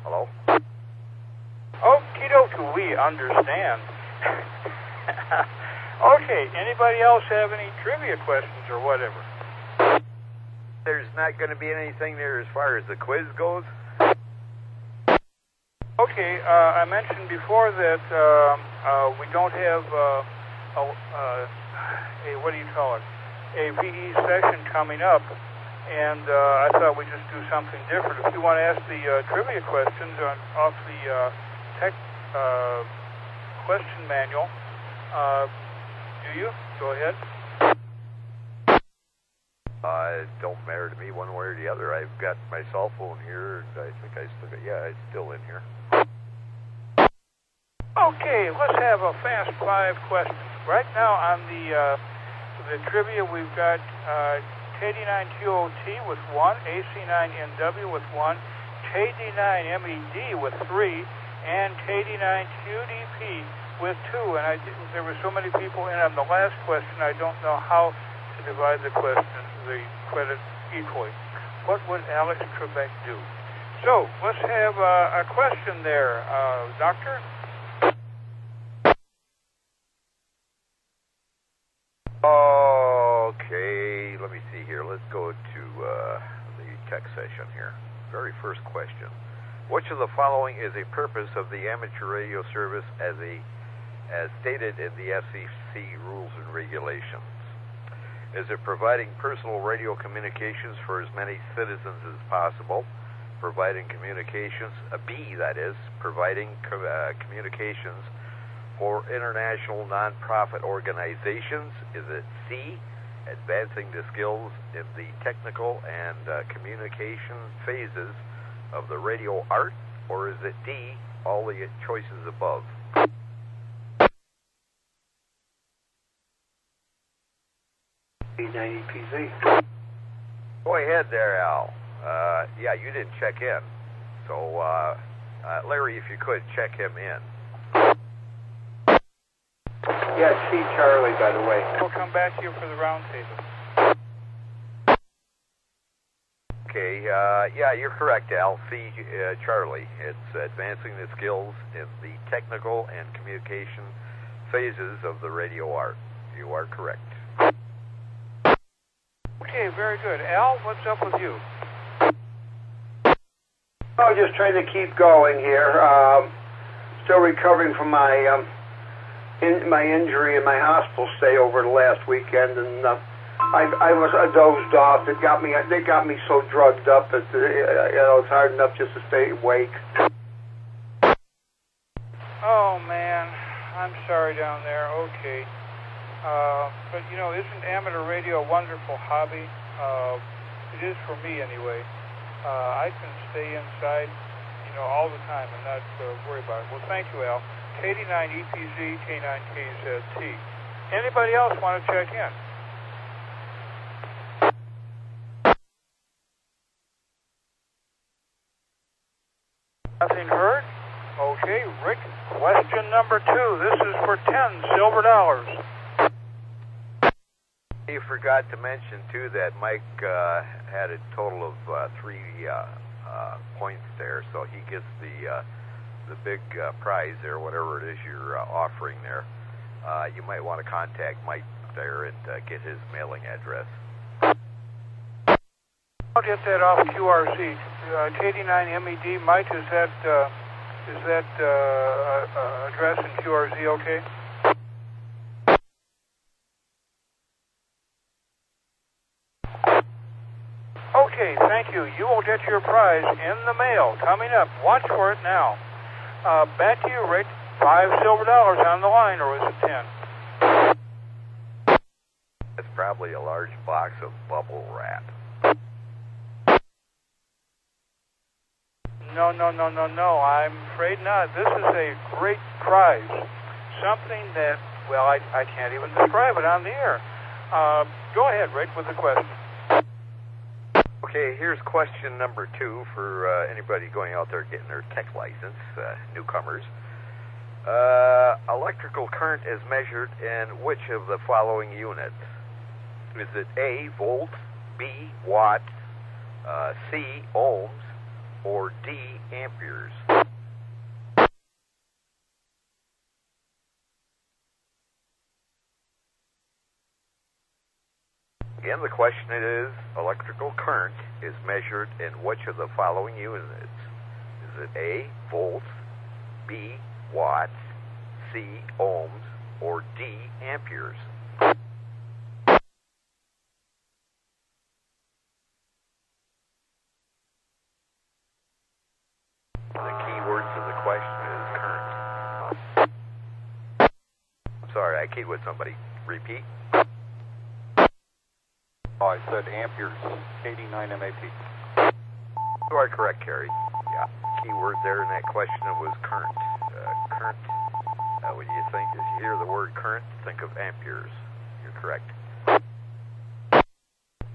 Hello? Okie dokie, we understand. Okay, anybody else have any trivia questions or whatever? There's not going to be anything there as far as the quiz goes? Okay, I mentioned before that we don't have a what do you call it? A VE session coming up, and I thought we'd just do something different. If you want to ask the trivia questions off the tech question manual, do you? Go ahead. It don't matter to me one way or the other. I've got my cell phone here, and I think I still got, yeah, it's still in here. Okay, let's have a fast 5 questions. Right now on the trivia, we've got KD9QOT with 1, AC9NW with 1, KD9MED with 3, and KD9QDP with 2. And there were so many people in on the last question, I don't know how to divide the credit equally. What would Alex Trebek do? So, let's have a question there, Doctor. Okay, let me see here. Let's go to the tech session here. very first question. Which of the following is a purpose of the amateur radio service as stated in the FCC rules and regulations? Is it providing personal radio communications for as many citizens as possible? Providing communications, B, that is, providing communications for international nonprofit organizations? Is it C, advancing the skills in the technical and communication phases of the radio art? Or is it D, all the choices above? B90PZ. Go ahead there, Al. Yeah, you didn't check in. So, Larry, if you could, check him in. Yeah, C. Charlie, by the way. We'll come back to you for the round table. Okay, yeah, you're correct, Al. C. Charlie. It's advancing the skills in the technical and communication phases of the radio art. You are correct. Okay, very good. Al, what's up with you? Oh, just trying to keep going here. Still recovering from my my injury and my hospital stay over the last weekend, and I dozed off. They got me so drugged up that it's hard enough just to stay awake. Oh man, I'm sorry down there. Okay. But isn't amateur radio a wonderful hobby? It is for me anyway. I can stay inside, all the time and not worry about it. Well, thank you, Al. KD9EPZ, K9KZT. Anybody else want to check in? Nothing heard? Okay, Rick, question number 2. This is for $10 silver. You forgot to mention, too, that Mike had a total of 3 points there, so he gets the big prize there, whatever it is you're offering there. You might want to contact Mike there and get his mailing address. I'll get that off QRC. KD9MED, Mike, is that address in QRZ okay? Okay, thank you. You will get your prize in the mail coming up. Watch for it now. Back to you, Rick. $5 silver on the line, or is it 10? It's probably a large box of bubble wrap. No. I'm afraid not. This is a great prize. Something that, well, I can't even describe it on the air. Go ahead, Rick, with the question. Okay, here's question number 2 for anybody going out there getting their tech license, newcomers. Electrical current is measured in which of the following units? Is it A, volts, B, watts, C, ohms, or D, amperes? Again, the question is, electrical current is measured in which of the following units? Is it A, volts, B, watts, C, ohms, or D, amperes? The key words of the question is current. I'm sorry, I keyed with somebody. Repeat. Oh, I said amperes, 89 MAP. You are correct, Kerry. Yeah, key word there in that question was current. Current. When you think, as you hear the word current, think of amperes. You're correct.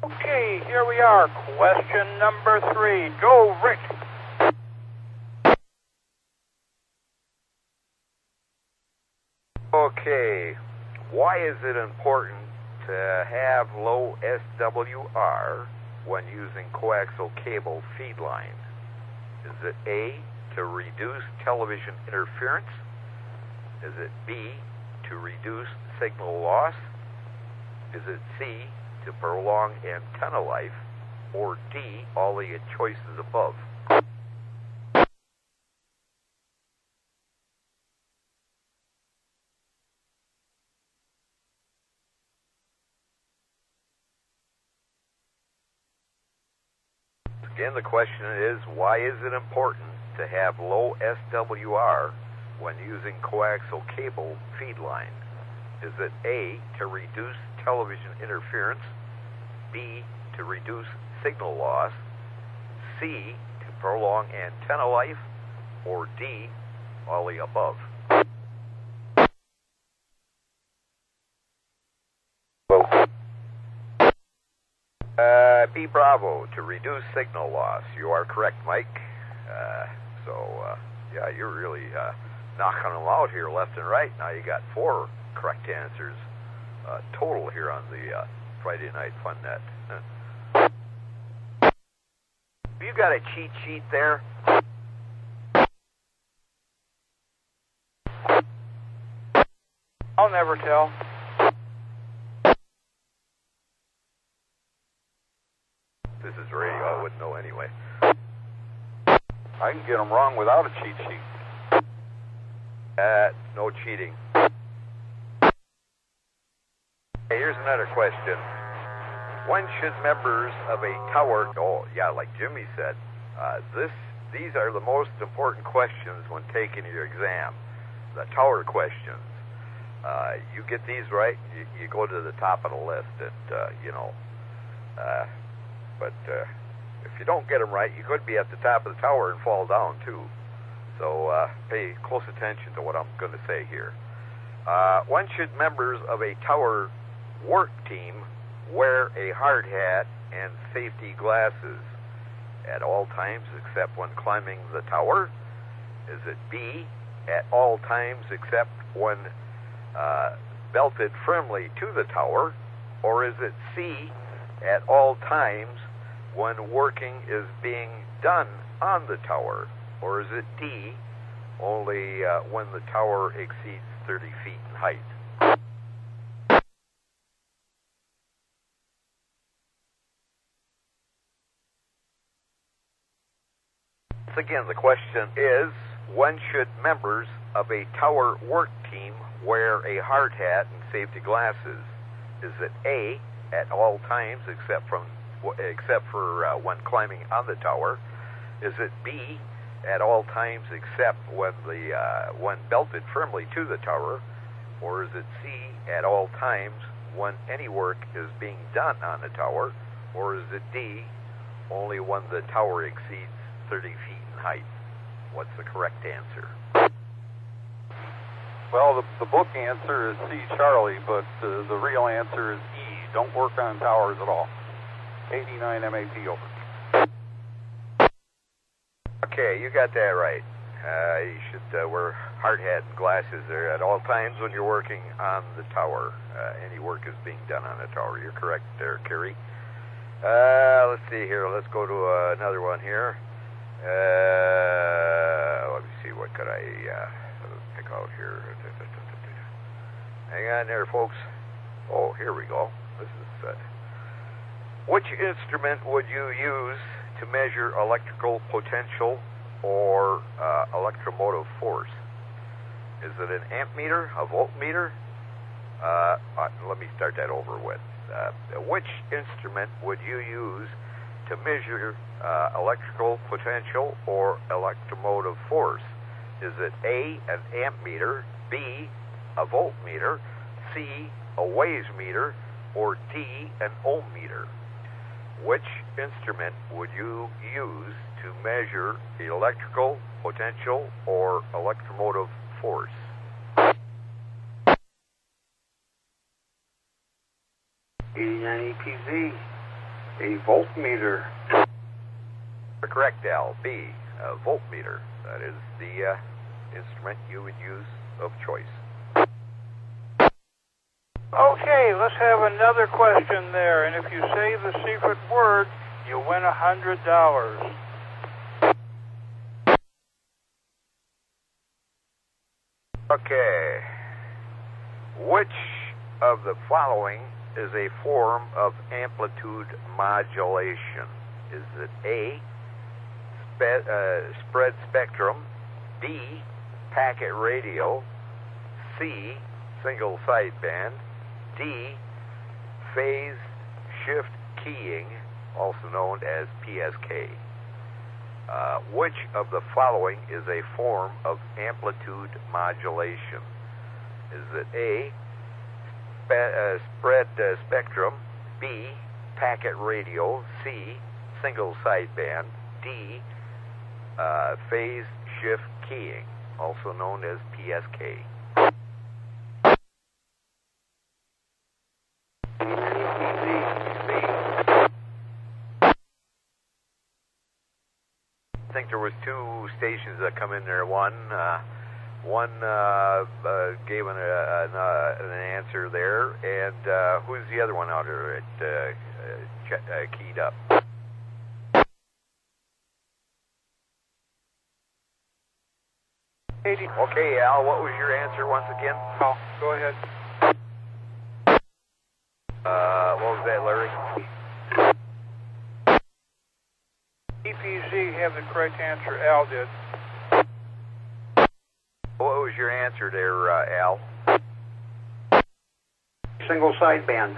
Okay, here we are. Question number 3. Go, Rick. Okay, why is it important to have low SWR when using coaxial cable feed line? Is it A, to reduce television interference? Is it B, to reduce signal loss? Is it C, to prolong antenna life? Or D, all the choices above? Again, the question is, why is it important to have low SWR when using coaxial cable feed line? Is it A, to reduce television interference, B, to reduce signal loss, C, to prolong antenna life, or D, all the above? B, Bravo, to reduce signal loss. You are correct, Mike. Yeah, you're really knocking them out here left and right. Now you got 4 correct answers total here on the Friday Night Fun Net. You got a cheat sheet there? I'll never tell. This is radio. I wouldn't know anyway. I can get them wrong without a cheat sheet. No cheating. Hey, here's another question. When should members of a tower, like Jimmy said, these are the most important questions when taking your exam, the tower questions. You get these right, you go to the top of the list, but if you don't get them right, you could be at the top of the tower and fall down too. So pay close attention to what I'm going to say here. When should members of a tower work team wear a hard hat and safety glasses? At all times except when climbing the tower? Is it B, at all times except when belted firmly to the tower? Or is it C, at all times when working is being done on the tower? Or is it D, only when the tower exceeds 30 feet in height? Again, the question is, when should members of a tower work team wear a hard hat and safety glasses? Is it A, at all times except for when climbing on the tower? Is it B, at all times except when belted firmly to the tower? Or is it C, at all times when any work is being done on the tower? Or is it D, only when the tower exceeds 30 feet in height? What's the correct answer? Well, the book answer is C, Charlie, but the real answer is E. Don't work on towers at all. 89 MAP over. Okay, you got that right. You should wear hard hat and glasses there at all times when you're working on the tower. Any work is being done on the tower. You're correct there, Kerry. Let's see here. Let's go to another one here. Let me see, what could I pick out here? Hang on there, folks. Oh, here we go. This is which instrument would you use to measure electrical potential or electromotive force? Is it an ammeter, a voltmeter? Let me start that over with. Which instrument would you use to measure electrical potential or electromotive force? Is it A, an ammeter, B, a voltmeter, C, a waves meter, or D, an ohm meter? Which instrument would you use to measure electrical potential or electromotive force? EPZ, a voltmeter. Correct, Al. B, a voltmeter. That is the instrument you would use of choice. Okay, let's have another question there. And if you say the secret word, you win $100. Okay. Which of the following is a form of amplitude modulation? Is it A, spread spectrum, B, packet radio, C, single sideband, D, phase shift keying, also known as PSK? Which of the following is a form of amplitude modulation? Is it A, spread spectrum, B, packet radio, C, single sideband, D, phase shift keying, also known as PSK. I think there was two stations that come in there. One gave an answer there, and who's the other one out there that keyed up? Okay, Al, what was your answer once again? Oh, go ahead. What was that, Larry? EPZ have the correct answer. Al did. What was your answer there, Al? Single sideband.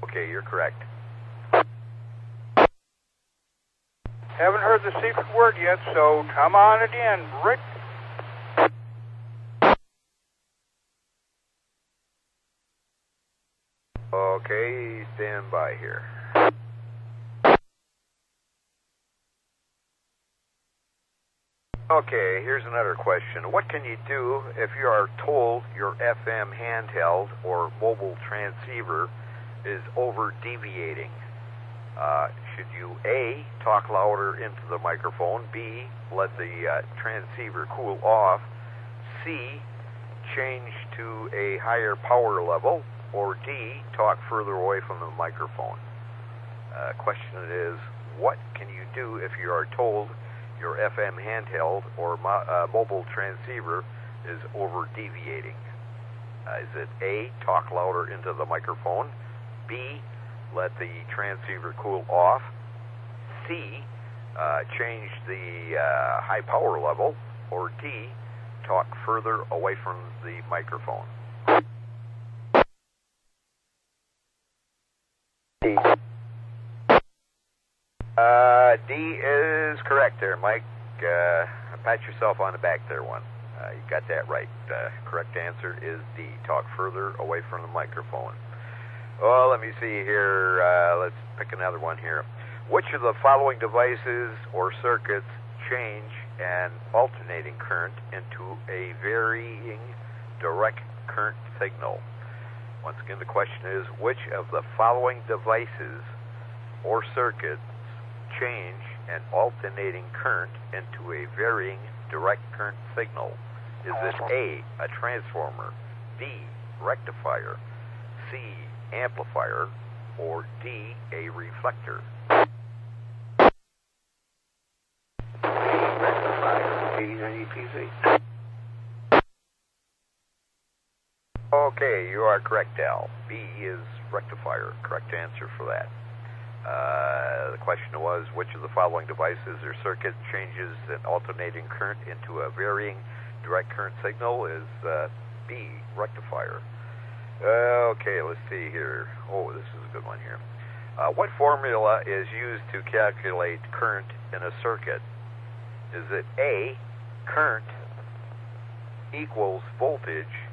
Okay, you're correct. Haven't heard the secret word yet, so come on it in, Rick. Okay, stand by here. Okay, here's another question. What can you do if you are told your FM handheld or mobile transceiver is over-deviating? Should you A, talk louder into the microphone, B, let the transceiver cool off, C, change to a higher power level, or D, talk further away from the microphone? Question is, what can you do if you are told your FM handheld or mobile transceiver is over-deviating? Is it A, talk louder into the microphone, B, let the transceiver cool off, C, change the high power level, or D, talk further away from the microphone? D. D is correct there, Mike. Pat yourself on the back there, one. You got that right. Correct answer is D, talk further away from the microphone. Oh, let me see here. Let's pick another one here. Which of the following devices or circuits change an alternating current into a varying direct current signal? Once again, the question is, which of the following devices or circuits change an alternating current into a varying direct current signal? Is it A, a transformer, B, rectifier, C, amplifier, or D, a reflector? Rectifier, 89 EPZ. Okay, you are correct, Al. B is rectifier. Correct answer for that. The question was, which of the following devices or circuit changes an alternating current into a varying direct current signal? Is B, rectifier. Okay, let's see here. Oh, this is a good one here. What formula is used to calculate current in a circuit? Is it A, current equals voltage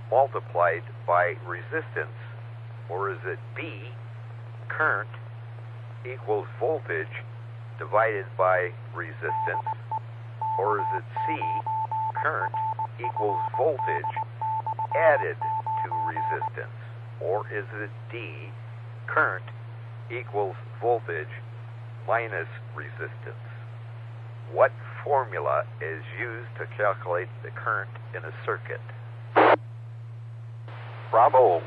multiplied by resistance, or is it B, current equals voltage divided by resistance, or is it C, current equals voltage added to resistance, or is it D, current equals voltage minus resistance? What formula is used to calculate the current in a circuit? Bravo.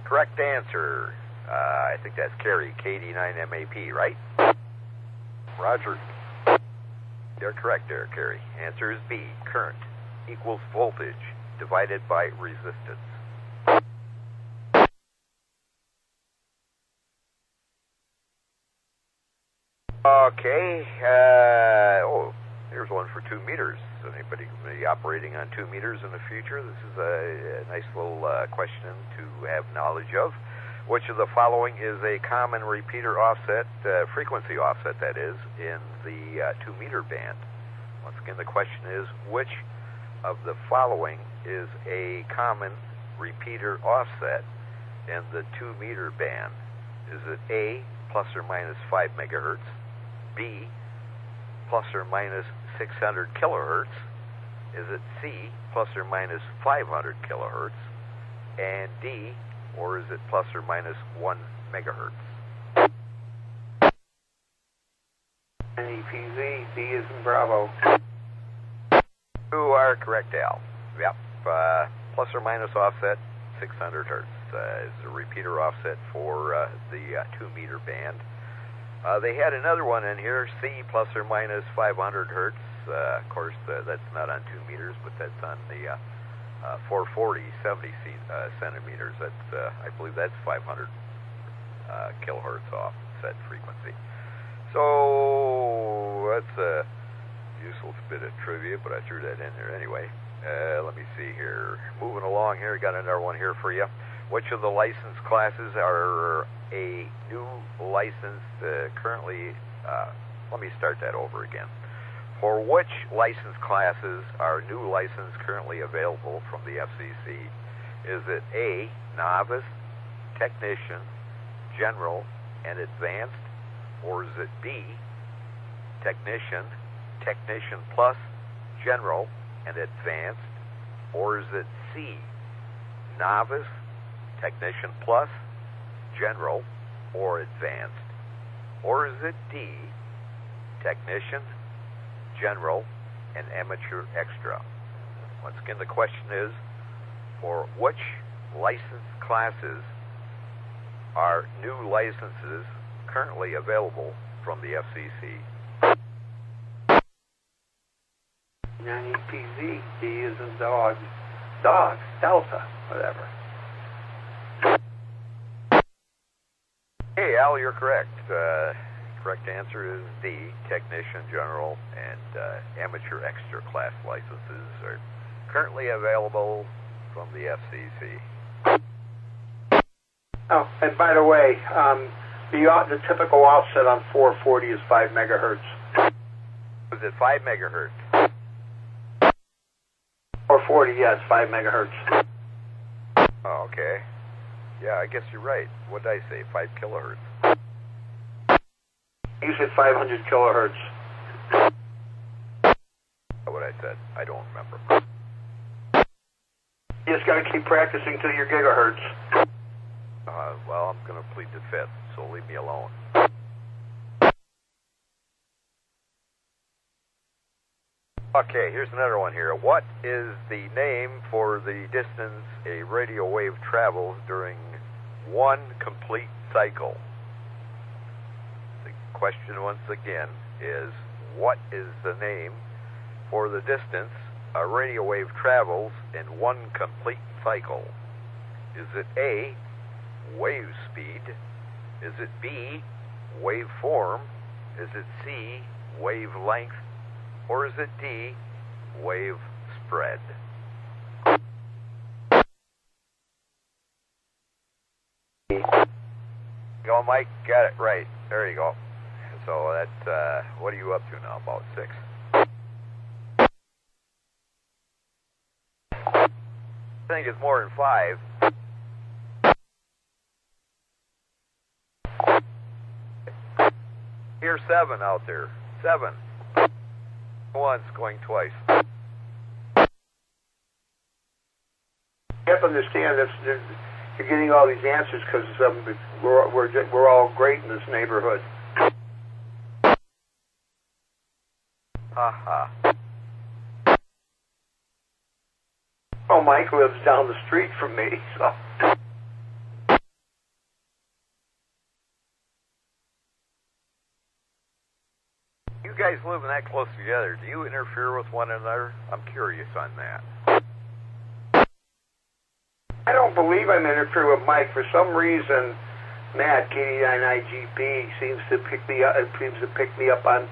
Correct answer. I think that's Carrie, KD9MAP, right? Roger. You're correct there, Carrie. Answer is B, current equals voltage divided by resistance. Okay. Oh, here's one for 2 meters. Anybody going to be operating on 2 meters in the future? This is a nice little question to have knowledge of. Which of the following is a common repeater offset, frequency offset that is, in the 2-meter band? Once again, the question is, which of the following is a common repeater offset in the 2-meter band? Is it A, plus or minus 5 megahertz, B, plus or minus 600 kilohertz, is it C, plus or minus 500 kilohertz, and D, or is it plus or minus 1 megahertz? NEPZ, D is in Bravo. You are correct, Al. Yep. Plus or minus offset, 600 hertz is a repeater offset for the 2-meter band. They had another one in here, C, plus or minus 500 hertz. Of course, that's not on 2 meters, but that's on the 440, 70 centimeters. That's, I believe that's 500 kilohertz offset frequency. So that's a useful bit of trivia, but I threw that in there anyway. Let me see here. Moving along here, got another one here for you. Which of the license classes are a new license currently? Let me start that over again. For which license classes are new license currently available from the FCC? Is it A, novice, technician, general, and advanced? Or is it B, technician, technician plus, general, and advanced? Or is it C, novice, technician plus, general, or advanced? Or is it D, technician, general, and amateur extra? Once again, the question is, for which license classes are new licenses currently available from the FCC? NEPZ, D is in dog. Dog, Delta, whatever. Hey, Al, you're correct. Correct answer is D, technician, general, and amateur extra class licenses are currently available from the FCC. Oh, and by the way, the typical offset on 440 is 5 megahertz. Is it 5 megahertz? 440, yes, 5 megahertz. Oh, okay. Yeah, I guess you're right. What did I say? 5 kilohertz. You said 500 kilohertz. What I said. I don't remember. You just got to keep practicing till you're gigahertz. Well, I'm going to plead the fifth, so leave me alone. Okay, here's another one here. What is the name for the distance a radio wave travels during one complete cycle? The question once again is, what is the name for the distance a radio wave travels in one complete cycle? Is it A, wave speed? Is it B, waveform? Is it C, wavelength? Or is it D, wave spread? Go, Mike, got it right. There you go. So that's, what are you up to now? About 6. I think it's more than 5. Here's 7 out there. 7. Once, going twice. You have to understand that you're getting all these answers because we're all great in this neighborhood. Ha Oh, Mike lives down the street from me, so. You guys living that close together, do you interfere with one another? I'm curious on that. I don't believe I'm interfering with Mike. For some reason, Matt, KD9IGP, seems to pick me up on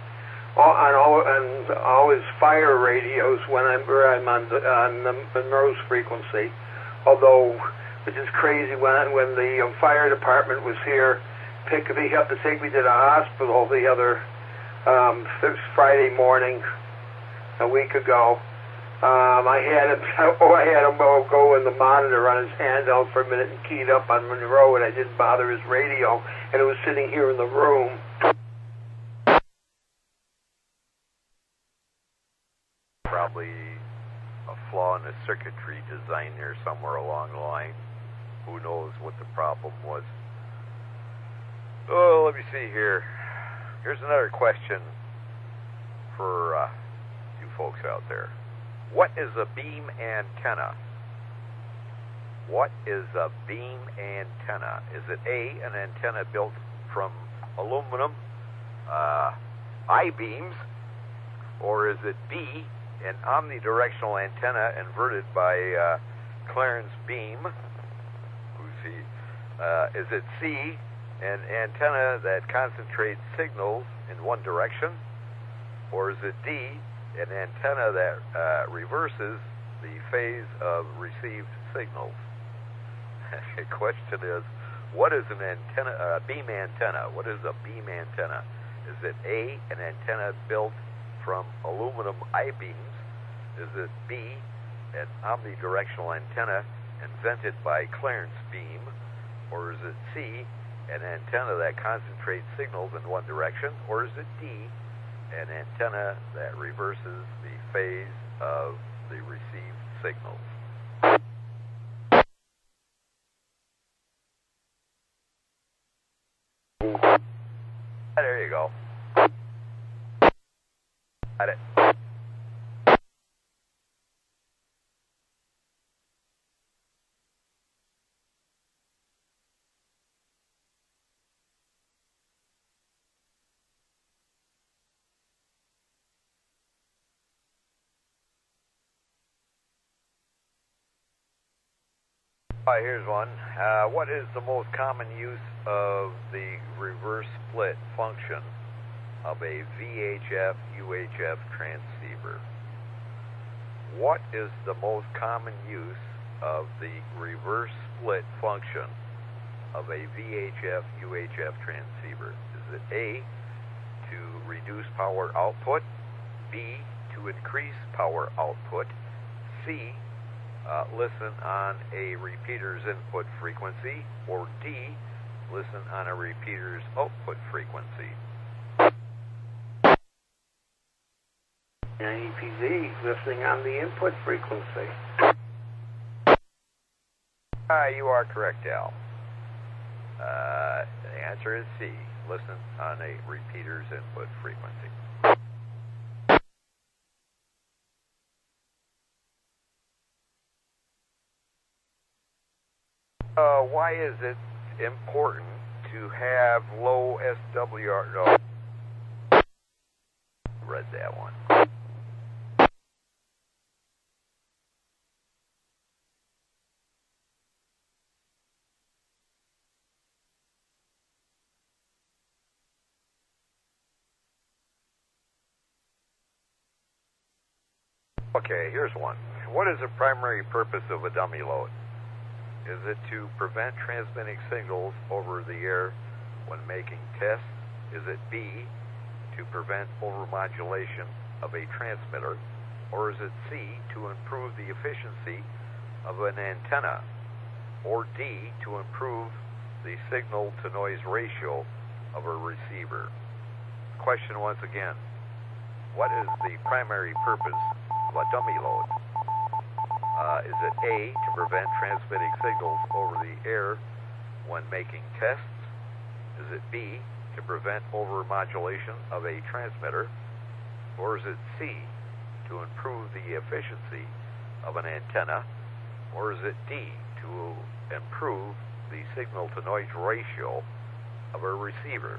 all his fire radios when I'm on Monroe's frequency. Although which is crazy. When the fire department was here, picked me up to take me to the hospital the other Friday morning a week ago. I had him go in the monitor on his handheld for a minute and keyed up on Monroe, and I didn't bother his radio, and it was sitting here in the room. Probably a flaw in the circuitry design there somewhere along the line. Who knows what the problem was? Oh, let me see here. Here's another question for you folks out there. What is a beam antenna? What is a beam antenna? Is it A, an antenna built from aluminum I-beams, or is it B, an omnidirectional antenna inverted by Clarence beam? Is it C, an antenna that concentrates signals in one direction, or is it D, an antenna that reverses the phase of received signals? The question is, what is an antenna, beam antenna? What is a beam antenna? Is it A, an antenna built from aluminum I-beams? Is it B, an omnidirectional antenna invented by Clarence beam? Or is it C, an antenna that concentrates signals in one direction? Or is it D, an antenna that reverses the phase of the received signals? There you go. Got it. Here's one. What is the most common use of the reverse split function of a VHF-UHF transceiver? What is the most common use of the reverse split function of a VHF-UHF transceiver? Is it A, to reduce power output, B, to increase power output, C, listen on a repeater's input frequency, or D, listen on a repeater's output frequency? EPZ, listening on the input frequency. You are correct, Al. The answer is C, listen on a repeater's input frequency. Why is it important to have low SWR? No. Read that one. Okay, here's one. What is the primary purpose of a dummy load? Is it to prevent transmitting signals over the air when making tests? Is it B, to prevent overmodulation of a transmitter? Or is it C, to improve the efficiency of an antenna? Or D, to improve the signal-to-noise ratio of a receiver? Question once again. What is the primary purpose of a dummy load? Is it A, to prevent transmitting signals over the air when making tests? Is it B, to prevent overmodulation of a transmitter? Or is it C, to improve the efficiency of an antenna? Or is it D, to improve the signal-to-noise ratio of a receiver?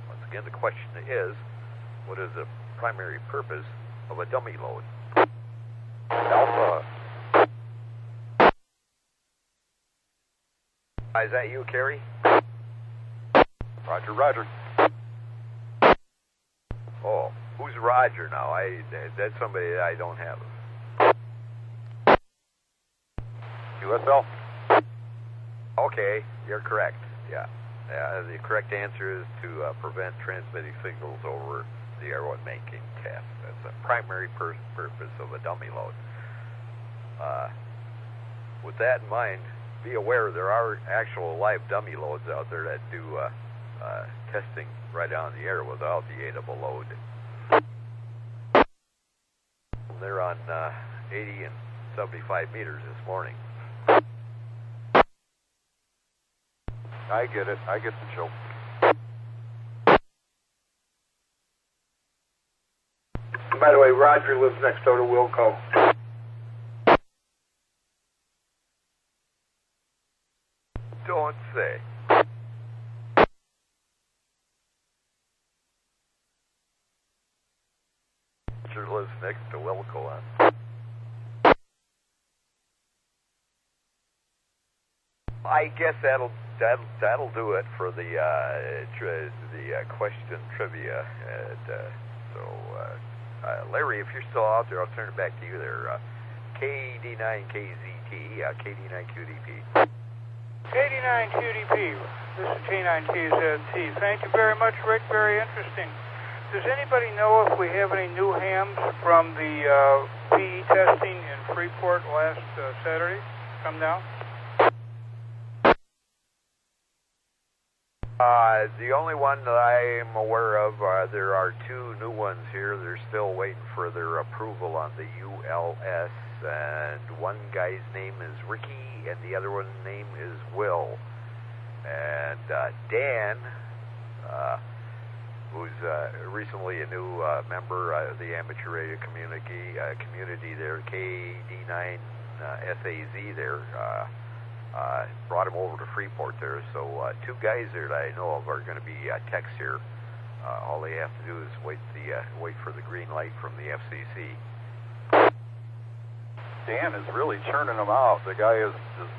Once again, the question is, what is the primary purpose of a dummy load? Alpha. Is that you, Kerry? Roger, Roger. Oh, who's Roger now? That's somebody that I don't have. USL. Okay, you're correct. Yeah. The correct answer is to prevent transmitting signals over the air when making tests. That's the primary purpose of a dummy load. With that in mind, be aware there are actual live dummy loads out there that do testing right on the air without the aid of a load. They're on 80 and 75 meters this morning. I get it. I get the joke. By the way, Roger lives next door to Wilco. Don't say. Roger lives next to Wilco. I guess that'll do it for the question trivia. Larry, if you're still out there, I'll turn it back to you there. KD9KZT, KD9QDP. KD9QDP, this is K9KZT. Thank you very much, Rick. Very interesting. Does anybody know if we have any new hams from the PE testing in Freeport last Saturday come down? The only one that I am aware of, there are two new ones here. They're still waiting for their approval on the ULS, and one guy's name is Ricky, and the other one's name is Will. And Dan, who's recently a new member of the amateur radio community there, KD9 SAZ there, brought him over to Freeport there. So two guys there that I know of are going to be techs here. All they have to do is wait for the green light from the FCC. Dan is really churning them out. The guy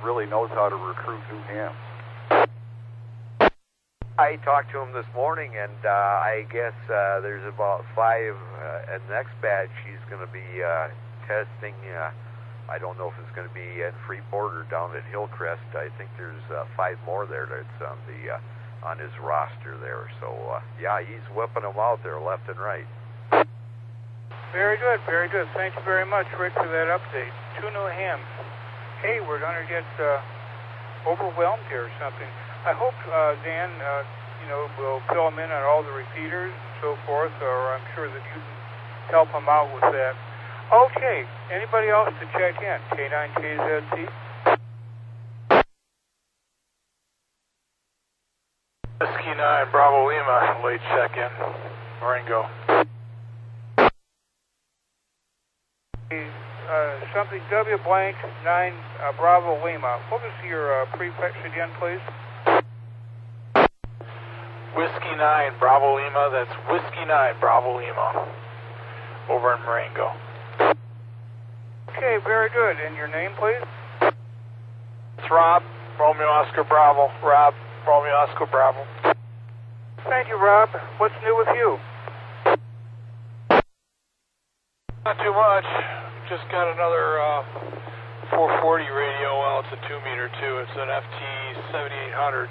really knows how to recruit new hams. I talked to him this morning, and I guess there's about 5. And the next batch he's going to be testing. I don't know if it's going to be in Freeport or down at Hillcrest. I think there's 5 more there that's on his roster there. So yeah, he's whipping them out there left and right. Very good, very good. Thank you very much, Rick, for that update. 2 new hams. Hey, we're going to get overwhelmed here or something. I hope Dan, will fill him in on all the repeaters and so forth, or I'm sure that you can help him out with that. Okay, anybody else to check in? K9KZT? Whiskey 9, Bravo Lima, late check-in. Marengo. Something W blank 9 Bravo Lima. What was your prefix again, please? Whiskey 9, Bravo Lima. That's Whiskey 9, Bravo Lima. Over in Marengo. Okay, very good. And your name, please? It's Rob, Romeo Oscar Bravo. Rob, Romeo Oscar Bravo. Thank you, Rob. What's new with you? Not too much. Just got another 440 radio. Well, it's a 2-meter too. It's an FT 7800.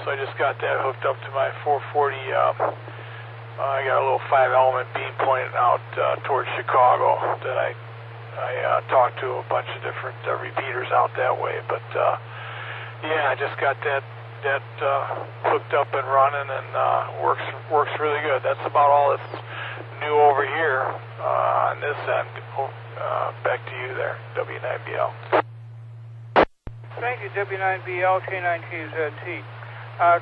So I just got that hooked up to my 440. I got a little 5-element beam pointing out towards Chicago that I talked to a bunch of different repeaters out that way. But yeah, I just got that hooked up and running, and works really good. That's about all that's new over here on this end. Back to you there, W9BL. Thank you, W9BL, K9KZT.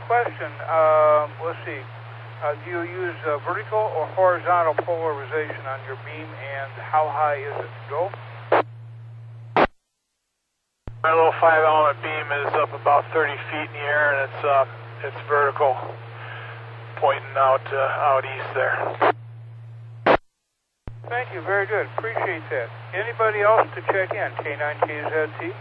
Question, let's see. Do you use vertical or horizontal polarization on your beam, and how high is it to go? My little 5-element beam is up about 30 feet in the air, and it's vertical, pointing out east there. Thank you, very good. Appreciate that. Anybody else to check in? K9KZT?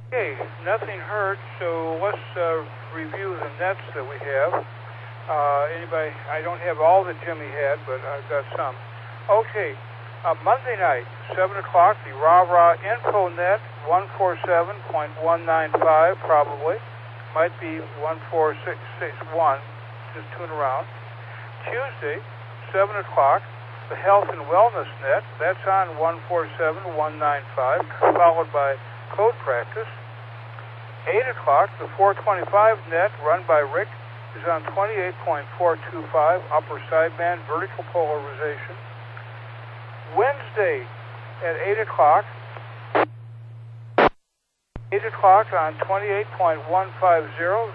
Okay, nothing heard, so let's review the nets that we have. Anybody? I don't have all that Jimmy had, but I've got some. Okay, Monday night, 7 o'clock, the Rara InfoNet 147.195 probably. Might be 14661. Just tune around. Tuesday, 7 o'clock, the Health and Wellness Net. That's on 147.195, followed by Code Practice. 8 o'clock, the 425 Net, run by Rick, is on 28.425, upper sideband, vertical polarization. Wednesday at 8 o'clock, 8 o'clock on 28.150,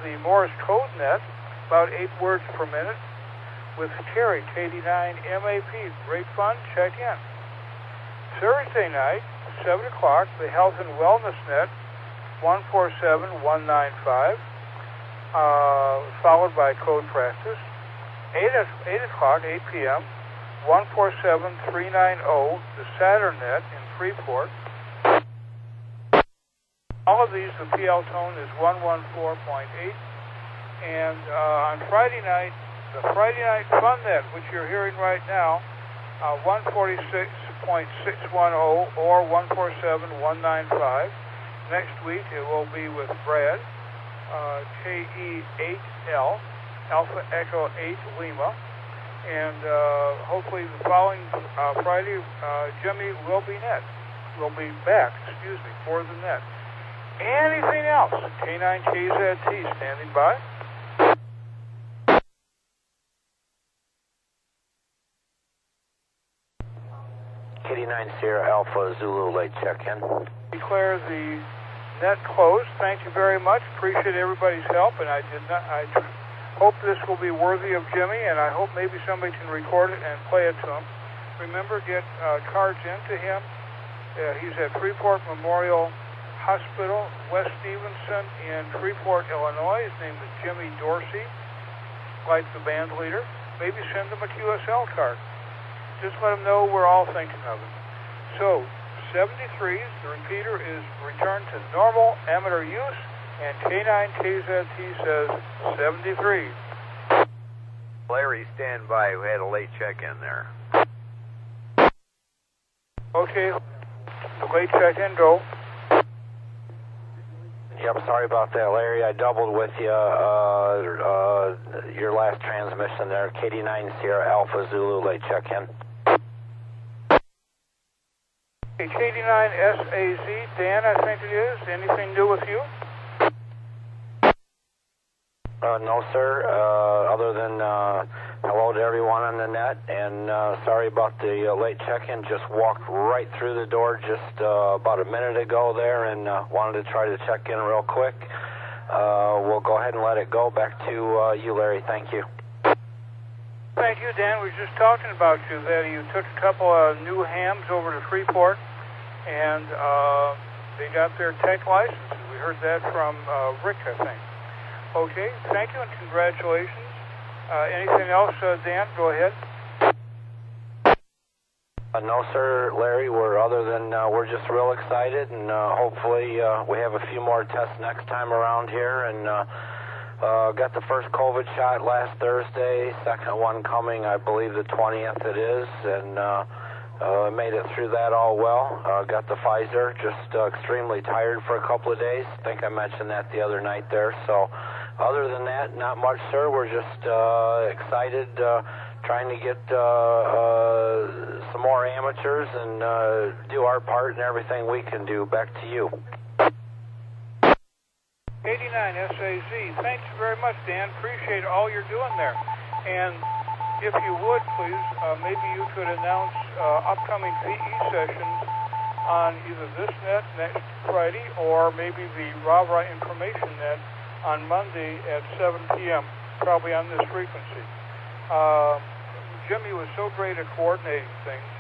the Morse Code Net, about 8 words per minute, with Terry, K89 MAP. Great fun, check in. Thursday night, 7 o'clock, the Health and Wellness Net, 147.195, followed by Code Practice. 8 o'clock, 8 p.m., 147.390, the Saturn Net in Freeport. All of these, the PL tone is 114.8. And on Friday night, the Friday Night Fun Net, which you're hearing right now, 146.610 or 147.195. Next week it will be with Brad, KE8L, Alpha Echo 8 Lima. And hopefully the following Friday, Jimmy will be back, for the net. Anything else? K9KZT standing by. K9 Sierra Alpha Zulu late check-in. Declare the net closed. Thank you very much. Appreciate everybody's help, and I hope this will be worthy of Jimmy, and I hope maybe somebody can record it and play it to him. Remember, get cards into him. He's at Freeport Memorial Hospital, West Stevenson in Freeport, Illinois. His name is Jimmy Dorsey, like the band leader. Maybe send him a QSL card. Just let him know we're all thinking of him. So, 73s, the repeater is returned to normal amateur use, and K9KZT says 73. Larry, stand by. We had a late check-in there. Okay, the late check-in, go. Yep, sorry about that, Larry. I doubled with you. Your last transmission there, KD9 Sierra Alpha Zulu late check-in. KD9SAZ, Dan, I think it is. Anything new with you? No, sir. Other than hello to everyone on the net, and sorry about the late check-in. Just walked right through the door just about a minute ago there, and wanted to try to check in real quick. We'll go ahead and let it go. Back to you, Larry. Thank you. Thank you, Dan. We were just talking about you, that you took a couple of new hams over to Freeport, and they got their tech license. We heard that from Rick, I think. Okay, thank you and congratulations. Anything else, Dan? Go ahead. No, sir, Larry. We're just real excited, and hopefully we have a few more tests next time around here. And got the first COVID shot last Thursday, second one coming, I believe the 20th it is, and made it through that all well. Got the Pfizer, just extremely tired for a couple of days. I think I mentioned that the other night there. So other than that, not much, sir. We're just excited, trying to get some more amateurs and do our part and everything we can do. Back to you. 89SAZ, thanks very much, Dan. Appreciate all you're doing there. And if you would, please, maybe you could announce upcoming VE sessions on either this net next Friday or maybe the Rara Information Net on Monday at 7 p.m., probably on this frequency. Jimmy was so great at coordinating things,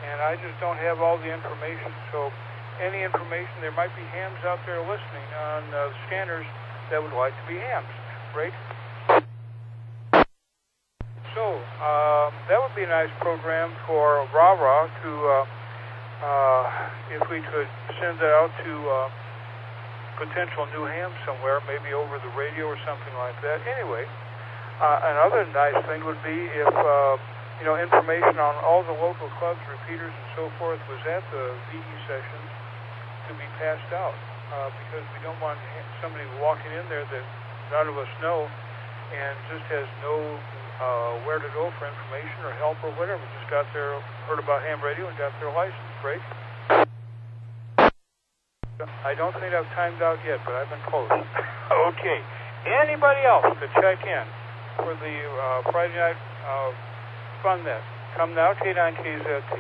and I just don't have all the information, so any information, there might be hams out there listening on scanners that would like to be hams, right? So, that would be a nice program for Rara to, if we could send that out to potential new hams somewhere, maybe over the radio or something like that. Anyway, another nice thing would be if information on all the local clubs, repeaters, and so forth was at the VE sessions to be passed out because we don't want somebody walking in there that none of us know and just has no where to go for information or help or whatever. Just got there, heard about ham radio, and got their license. Break. I don't think I've timed out yet, but I've been close. Okay. Anybody else to check in for the Friday night fun net? Come now, K9KZT.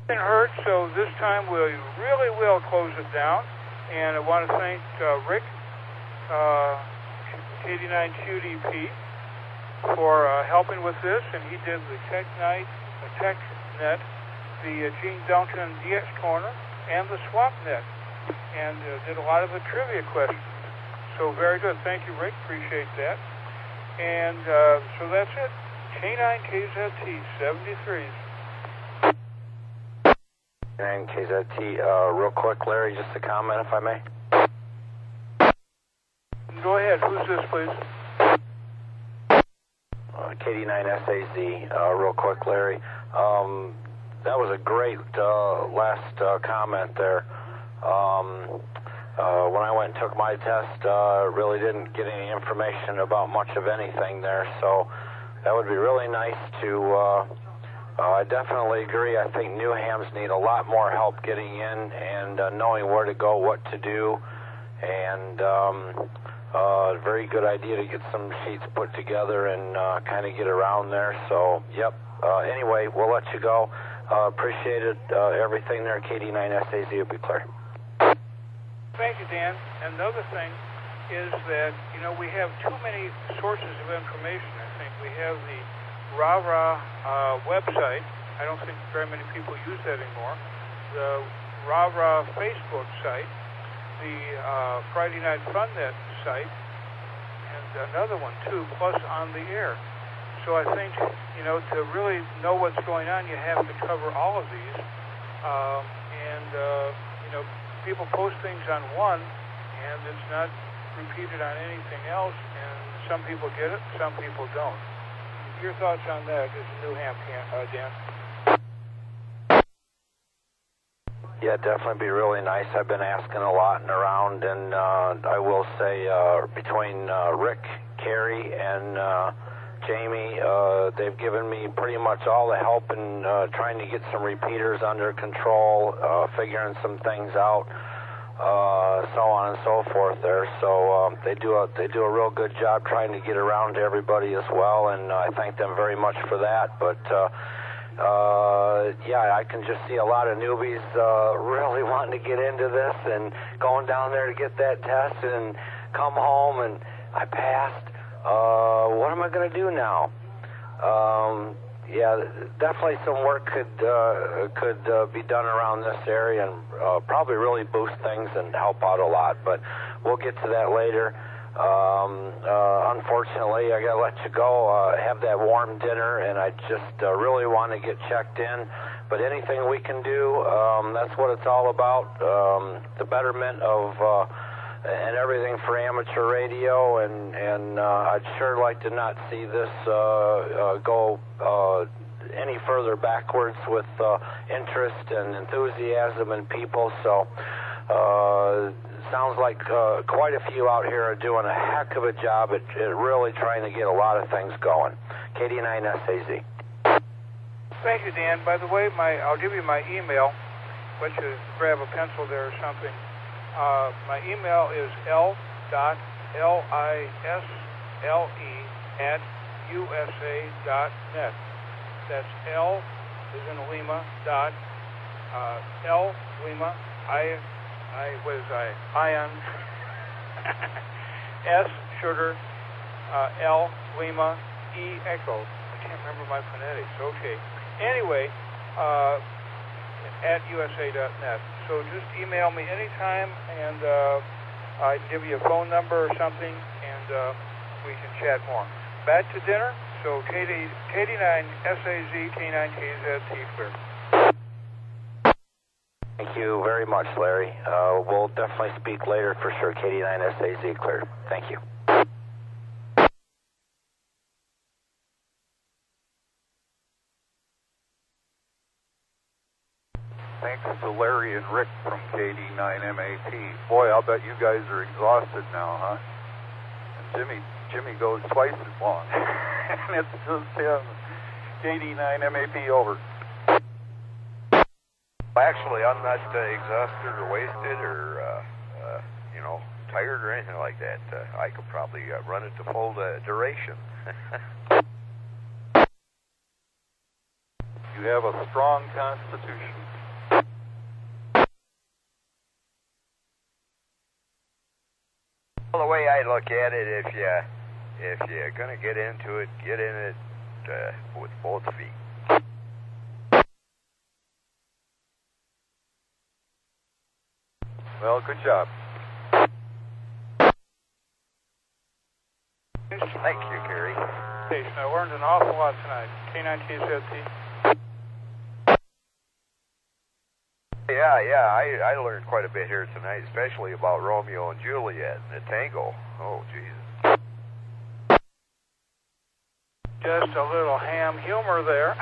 Been heard, so this time we really will close it down. And I want to thank Rick, KD9QDP, for helping with this, and he did the TechNet, the Gene Duncan DX Corner, and the SwapNet, and did a lot of the trivia questions. So very good. Thank you, Rick. Appreciate that. And so that's it. K9KZT 73s. And KZT, real quick, Larry, just a comment, if I may. Go ahead. Who's this, please? KD9SAZ, real quick, Larry. That was a great last comment there. When I went and took my test, really didn't get any information about much of anything there, so that would be really nice to... I definitely agree. I think new hams need a lot more help getting in and knowing where to go, what to do, and very good idea to get some sheets put together and kind of get around there. So, yep. Anyway, we'll let you go. Appreciated everything there. KD9SAZ will be clear. Thank you, Dan. And another thing is that, we have too many sources of information, I think. We have the Rara website. I don't think very many people use that anymore. The Rara Facebook site, the Friday Night Funnet site, and another one too, plus on the air. So I think, to really know what's going on, you have to cover all of these. People post things on one, and it's not repeated on anything else, and some people get it, some people don't. Your thoughts on that as a new ham, Dan? Yeah, definitely be really nice. I've been asking a lot and around, and I will say between Rick, Carrie, and Jamie, they've given me pretty much all the help in trying to get some repeaters under control, figuring some things out, so on and so forth there. So they do a real good job trying to get around to everybody as well, and I thank them very much for that. But yeah, I can just see a lot of newbies really wanting to get into this and going down there to get that test and come home and I passed. What am I going to do now? Yeah, definitely some work could be done around this area and probably really boost things and help out a lot. But we'll get to that later. Unfortunately, I got to let you go. Have that warm dinner, and I just really want to get checked in. But anything we can do, that's what it's all about. The betterment of and everything for amateur radio, and I'd sure like to not see this go any further backwards with interest and enthusiasm in people. So sounds like quite a few out here are doing a heck of a job at really trying to get a lot of things going. KD9SAZ. Thank you, Dan. By the way, I'll give you my email. Let you grab a pencil there or something. My email is l.lisle@usa.net. That's L is in Lima dot L Lima ion S sugar L Lima E echo. I can't remember my phonetics. Okay. Anyway, at usa.net. So just email me anytime, and I can give you a phone number or something, and we can chat more. Back to dinner. So KD9SAZ, K9KZT clear. Thank you very much, Larry. We'll definitely speak later for sure. KD9SAZ clear. Thank you. MAP. Boy, I'll bet you guys are exhausted now, huh? And Jimmy goes twice as long. And it's just him. 89 MAP over. Actually, I'm not exhausted or wasted or, tired or anything like that. I could probably run it to full duration. You have a strong constitution. Well, the way I look at it, if you're gonna get into it, get in it with both feet. Well, good job. Thank you, Gary. I learned an awful lot tonight. K9TZT. Yeah, I learned quite a bit here tonight, especially about Romeo and Juliet and the tango. Oh, Jesus. Just a little ham humor there.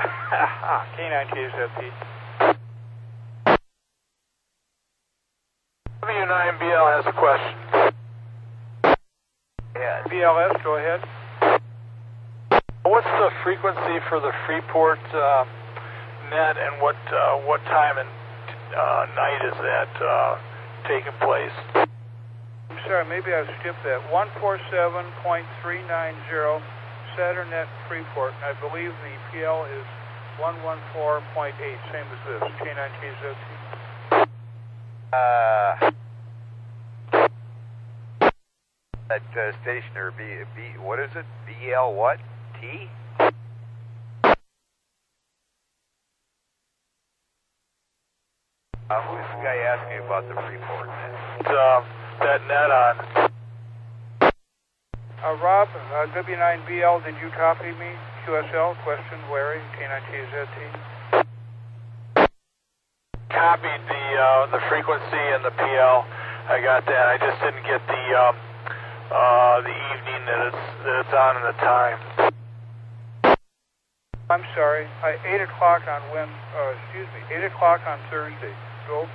K9TZT. W9BL has a question. Yeah. BLS, go ahead. What's the frequency for the Freeport net, and what time and night is that taking place? I'm sorry, maybe I skipped that. 147.390 Saturn net Freeport. I believe the PL is 114.8, same as this. K9TZT. That station or B, what is it? BL what? T? Who's the guy asking about the Freeport net? That net on. Rob, W9BL, did you copy me? QSL, question, Larry, K9TZT. Copied the frequency and the PL. I got that. I just didn't get the evening that it's on and the time. I'm sorry. 8 o'clock on 8 o'clock on Thursday. Go.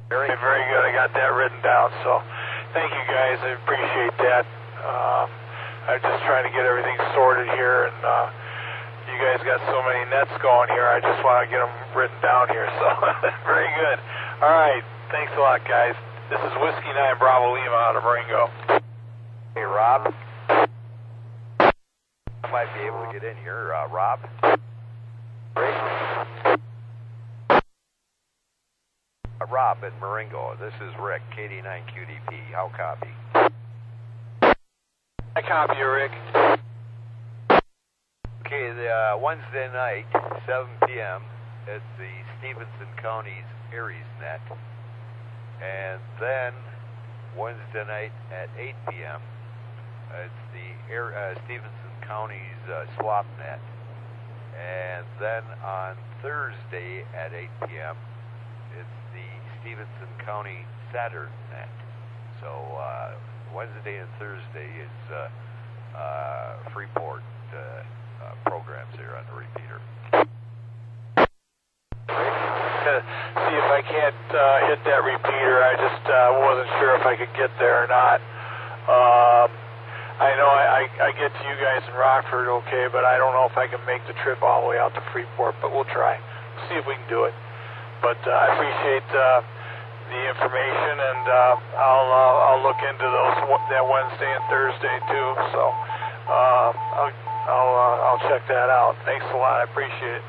Very good. I got that written down. So, thank you guys. I appreciate that. I'm just trying to get everything sorted here, and you guys got so many nets going here. I just want to get them written down here. So, very good. All right. Thanks a lot, guys. This is Whiskey 9 Bravo Lima out of Ringo. Hey, Rob. I might be able to get in here. Rob? Great. Rob in Marengo. This is Rick, KD9QDP. How copy? I copy you, Rick. Okay, the Wednesday night, 7 p.m. at the Stevenson County's Aries net. And then Wednesday night at 8 p.m. it's the Stevenson County's swap net. And then on Thursday at 8 p.m. it's the Stevenson County Saturn net. So Wednesday and Thursday is Freeport programs here on the repeater. See if I can't hit that repeater. I just wasn't sure if I could get there or not. I know I get to you guys in Rockford okay, but I don't know if I can make the trip all the way out to Freeport, but we'll try. See if we can do it. But I appreciate the information, and I'll look into that Wednesday and Thursday too. So I'll check that out. Thanks a lot. I appreciate it.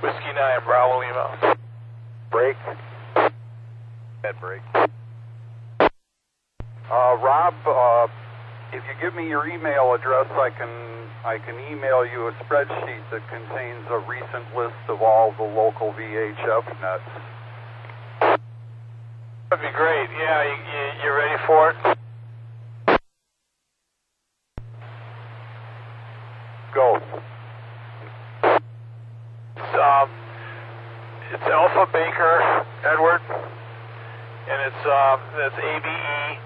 Whiskey 9 Bravo Lima. Break. Bad break. Rob, if you give me your email address, I can email you a spreadsheet that contains a recent list of all the local VHF nets. That'd be great. Yeah, you ready for it? Go. It's Alpha Baker Edward, and that's ABE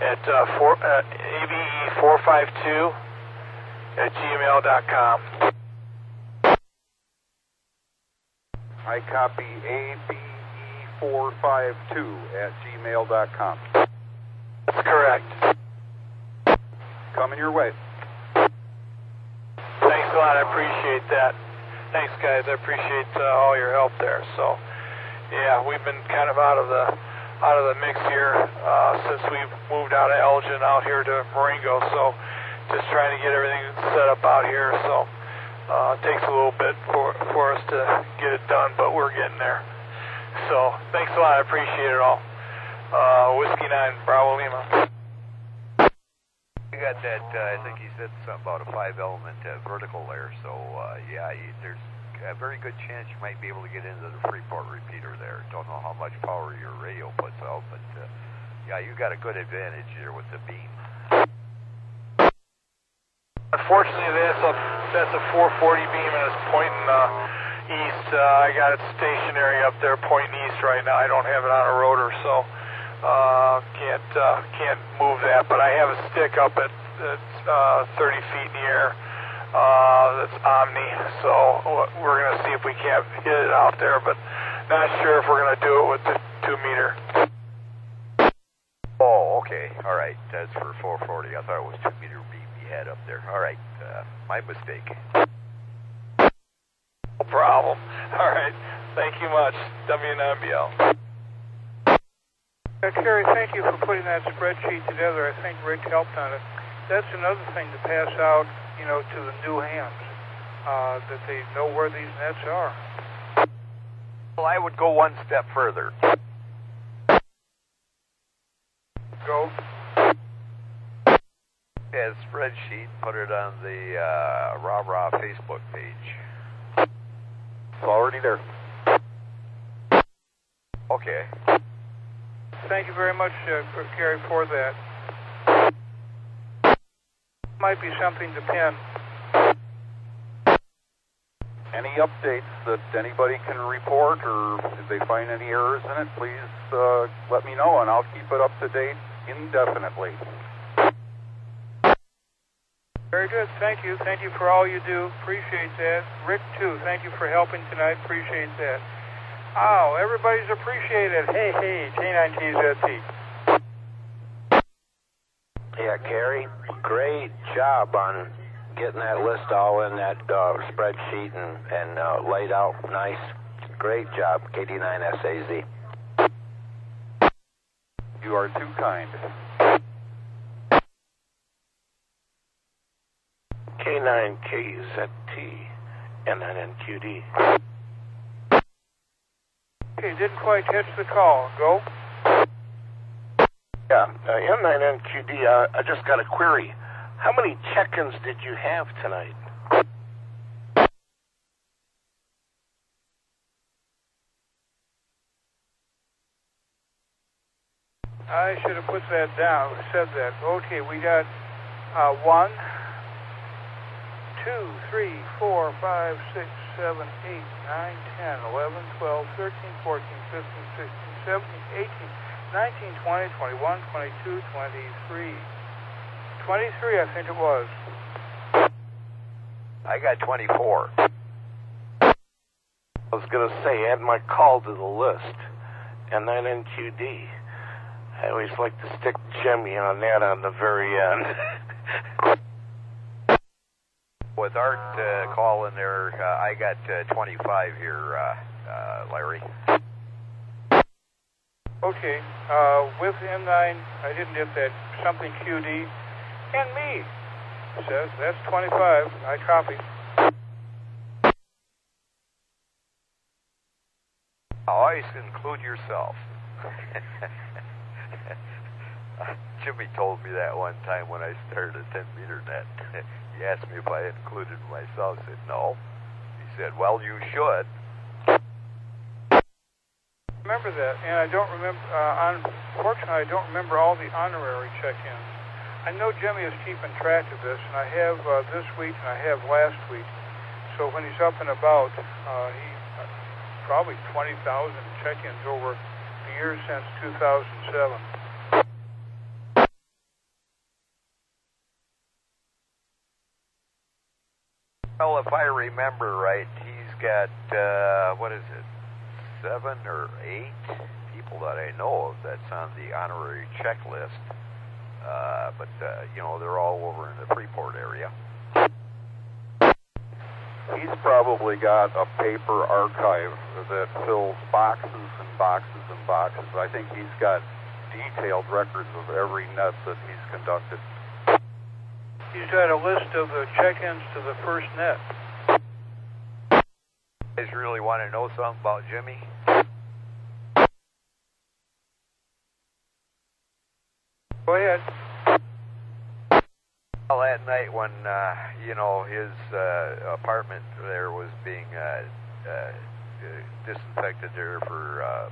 at ABE452 at gmail.com. I copy AB 452@gmail.com. That's correct. Coming your way. Thanks a lot. I appreciate that. Thanks, guys. I appreciate all your help there. So, yeah, we've been kind of out of the mix here since we moved out of Elgin out here to Marengo. So, just trying to get everything set up out here. So, it takes a little bit for us to get it done, but we're getting there. So, thanks a lot. I appreciate it all. Whiskey 9, Bravo Lima. You got that, I think he said something about a 5-element vertical there, so yeah, there's a very good chance you might be able to get into the Freeport repeater there. Don't know how much power your radio puts out, but yeah, you got a good advantage there with the beam. Unfortunately, that's a 440 beam and it's pointing east. I got it stationary up there pointing east right now. I don't have it on a rotor, so can't move that. But I have a stick up at 30 feet in the air that's Omni, so we're going to see if we can't hit it out there, but not sure if we're going to do it with the 2 meter. Oh, okay, all right, that's for 440. I thought it was 2 meter beam you had up there. All right, my mistake. No problem. All right, thank you much. WNBL. Kerry, thank you for putting that spreadsheet together. I think Rick helped on it. That's another thing to pass out, you know, to the new hams, that they know where these nets are. Well, I would go one step further. Go. Yeah, spreadsheet, put it on the Rara Facebook page. It's already there. Okay. Thank you very much, Kerry, for that. Might be something to pin. Any updates that anybody can report, or if they find any errors in it, please let me know, and I'll keep it up to date indefinitely. Very good. Thank you. Thank you for all you do. Appreciate that. Rick, too. Thank you for helping tonight. Appreciate that. Oh, everybody's appreciated. Hey, hey, J9TZT. Yeah, Kerry, great job on getting that list all in that spreadsheet and laid out nice. Great job, KD9SAZ. You are too kind. K9KZT, N9NQD. Okay, didn't quite catch the call. Go. Yeah, N9NQD, I just got a query. How many check-ins did you have tonight? I should have put that down, said that. Okay, we got 1, 2, 3, 4, 5, 6, 7, 8, 9, 10, 11, 12, 13, 14, 15, 16, 17, 18, 19, 20, 21, 22, 23. 23, I think it was. I got 24. I was going to say, add my call to the list. And then NQD. I always like to stick Jimmy on that on the very end. With Art call in there, I got 25 here, Larry. Okay, with N9, I didn't get that. Something QD. And me. Says that's 25. I copy. Always include yourself. Jimmy told me that one time when I started a 10-meter net. He asked me if I included myself. I said, no. He said, well, you should. Remember that, and I don't remember, unfortunately, I don't remember all the honorary check-ins. I know Jimmy is keeping track of this, and I have this week and I have last week. So when he's up and about, he probably 20,000 check-ins over the years since 2007. Well, if I remember right, he's got, what is it, 7 or 8 people that I know of that's on the honorary checklist. But they're all over in the Freeport area. He's probably got a paper archive that fills boxes and boxes and boxes. I think he's got detailed records of every net that he's conducted. He's got a list of the check-ins to the first net. You guys really want to know something about Jimmy? Go ahead. Well, that night when, his apartment there was being disinfected there for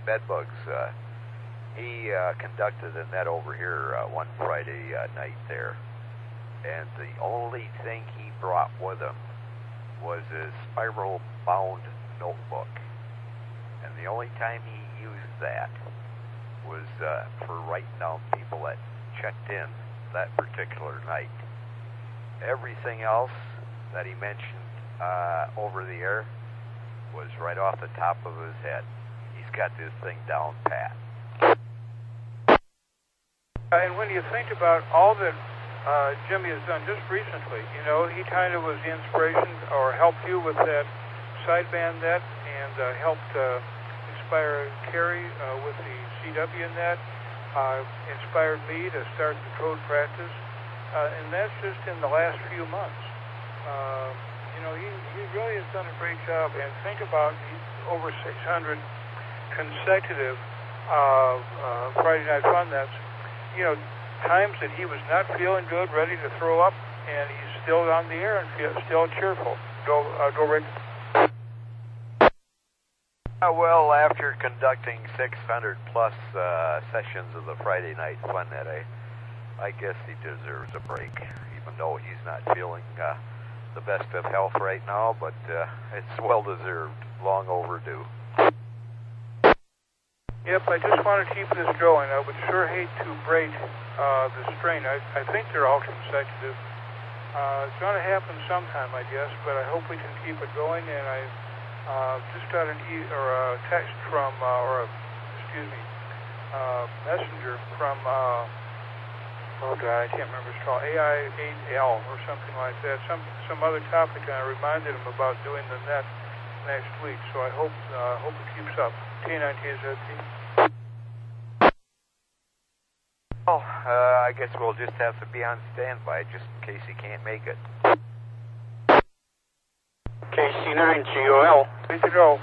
bed bugs, he conducted a net over here one Friday night there. And the only thing he brought with him was his spiral-bound notebook. And the only time he used that was for writing down people that checked in that particular night. Everything else that he mentioned over the air was right off the top of his head. He's got this thing down pat. And when you think about all that Jimmy has done just recently, he kind of was the inspiration or helped you with that sideband net and helped inspire Kerry with the CW net, inspired me to start the code practice, and that's just in the last few months. He really has done a great job, and think about over 600 consecutive Friday Night Fun nets, times that he was not feeling good, ready to throw up, and he's still on the air and still cheerful. Go Rick. Well, after conducting 600 plus sessions of the Friday Night Fun Net, I guess he deserves a break, even though he's not feeling the best of health right now, but it's well deserved, long overdue. Yep, I just want to keep this going. I would sure hate to break the strain. I think they're all consecutive. It's going to happen sometime, I guess, but I hope we can keep it going. And I just got a text from, messenger from, oh God, I can't remember. It's called AI8L or something like that. Some other topic, and I reminded him about doing the net next week. So I hope it keeps up. K9KZT. Well, I guess we'll just have to be on standby just in case he can't make it. KC9GOL. Good to go.